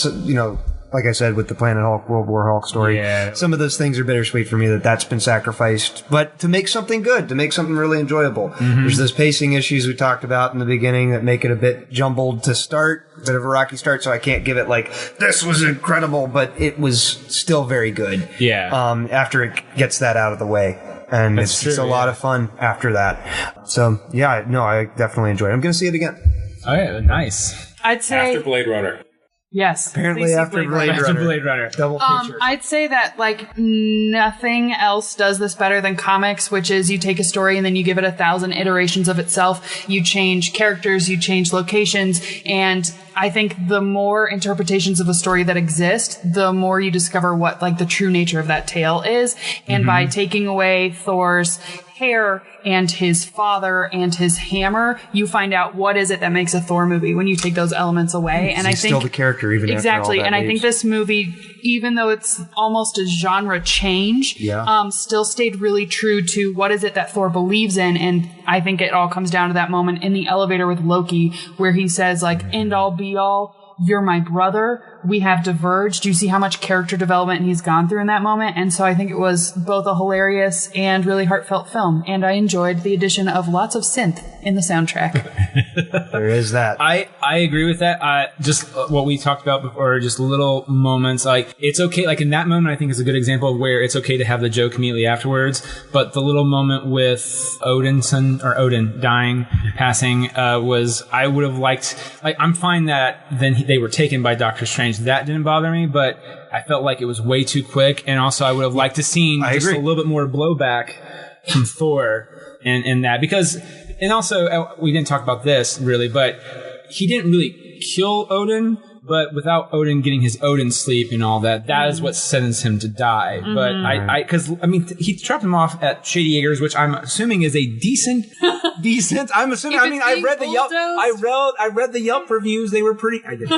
like I said, with the Planet Hulk, World War Hulk story, some of those things are bittersweet for me that's been sacrificed. But to make something good, to make something really enjoyable. There's those pacing issues we talked about in the beginning that make it a bit jumbled to start, a bit of a rocky start, so I can't give it this was incredible, but it was still very good. Yeah. After it gets that out of the way. And it's a lot of fun after that. So, I definitely enjoyed it. I'm going to see it again. Oh, yeah, nice. I'd say... After Blade Runner. Yes. Apparently after Blade Runner. Double feature. I'd say that nothing else does this better than comics, which is you take a story and then you give it 1,000 iterations of itself. You change characters, you change locations, and I think the more interpretations of a story that exist, the more you discover what the true nature of that tale is. And by taking away Thor's hair and his father and his hammer, you find out what is it that makes a Thor movie when you take those elements away. And I think still the character even exactly. After all that and I think this movie, even though it's almost a genre change, still stayed really true to what is it that Thor believes in. And I think it all comes down to that moment in the elevator with Loki where he says end all be all, you're my brother. We have diverged. You see how much character development he's gone through in that moment. And so I think it was both a hilarious and really heartfelt film. And I enjoyed the addition of lots of synth in the soundtrack. There is that. I agree with that. Just what we talked about before, just little moments. It's okay. In that moment, I think is a good example of where it's okay to have the joke immediately afterwards. But the little moment with Odin dying, passing, was, I would have liked, I'm fine that then they were taken by Doctor Strange. That didn't bother me, but I felt like it was way too quick. And also I would have liked to seen a little bit more blowback from Thor and that, because, and also we didn't talk about this really, but he didn't really kill Odin, but without Odin getting his Odin sleep and all that, that is what sentenced him to die. But because he dropped him off at Shady Acres, which I'm assuming is a decent. I'm assuming. I read the Yelp. I read the Yelp reviews. They were pretty. I didn't.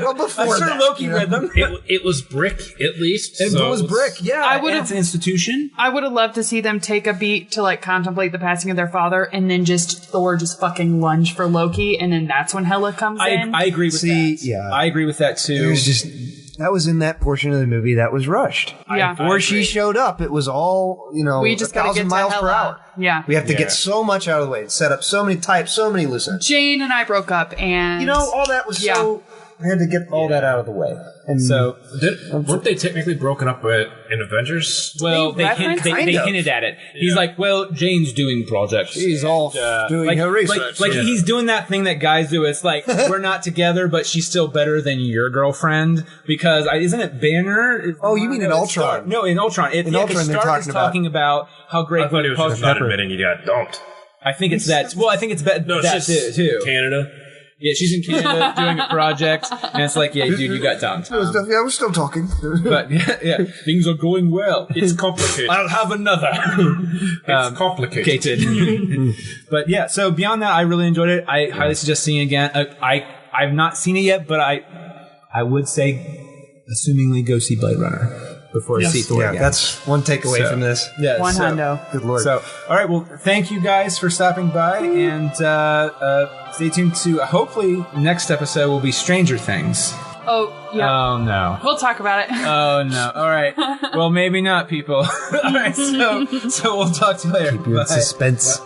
Well, before I'm sure Loki read them. It was brick, at least. It was brick. Yeah, it's an institution. I would have loved to see them take a beat to contemplate the passing of their father, and then Thor fucking lunge for Loki, and then that's when Hela comes in. I agree with that. Yeah, I agree with that too. It was just that was in that portion of the movie that was rushed. Yeah, before she showed up, it was all we just got to get miles per hour. Yeah, we have to get so much out of the way, set up so many types, so many loose ends. Jane and I broke up, and all that was so. I had to get all that out of the way. And so, weren't they technically broken up in Avengers? Well, they hinted at it. He's like, well, Jane's doing projects. She's all doing her research. He's doing that thing that guys do. It's we're not together, but she's still better than your girlfriend. Because, isn't it Banner? Oh, you mean in Ultron? No, in Ultron. In Ultron, they're talking about how great. I thought it was just admitting you got dumped. I think it's that. Well, I think it's that too. Canada. Yeah, she's in Canada doing a project, and it's yeah, dude, you got dumped. We're still talking. But, yeah, things are going well. It's complicated. I'll have another. It's complicated. But, yeah, so beyond that, I really enjoyed it. I highly suggest seeing it again. I've not seen it yet, but I would say, assumingly, go see Blade Runner before see Thor again. That's one takeaway from this. Yeah, one hundo. Good Lord. So, all right, well, thank you guys for stopping by, and stay tuned to, hopefully, next episode will be Stranger Things. Oh, yeah. Oh, no. We'll talk about it. Oh, no. All right. Well, maybe not, people. All right, so we'll talk to you later. Keep you in suspense.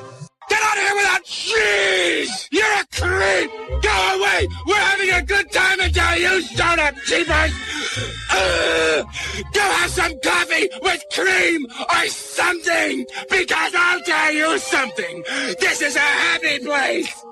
Get out of here without cheese! You're a creep! Go away! We're having a good time until you start up, cheapers! Go have some coffee with cream or something, because I'll tell you something. This is a happy place.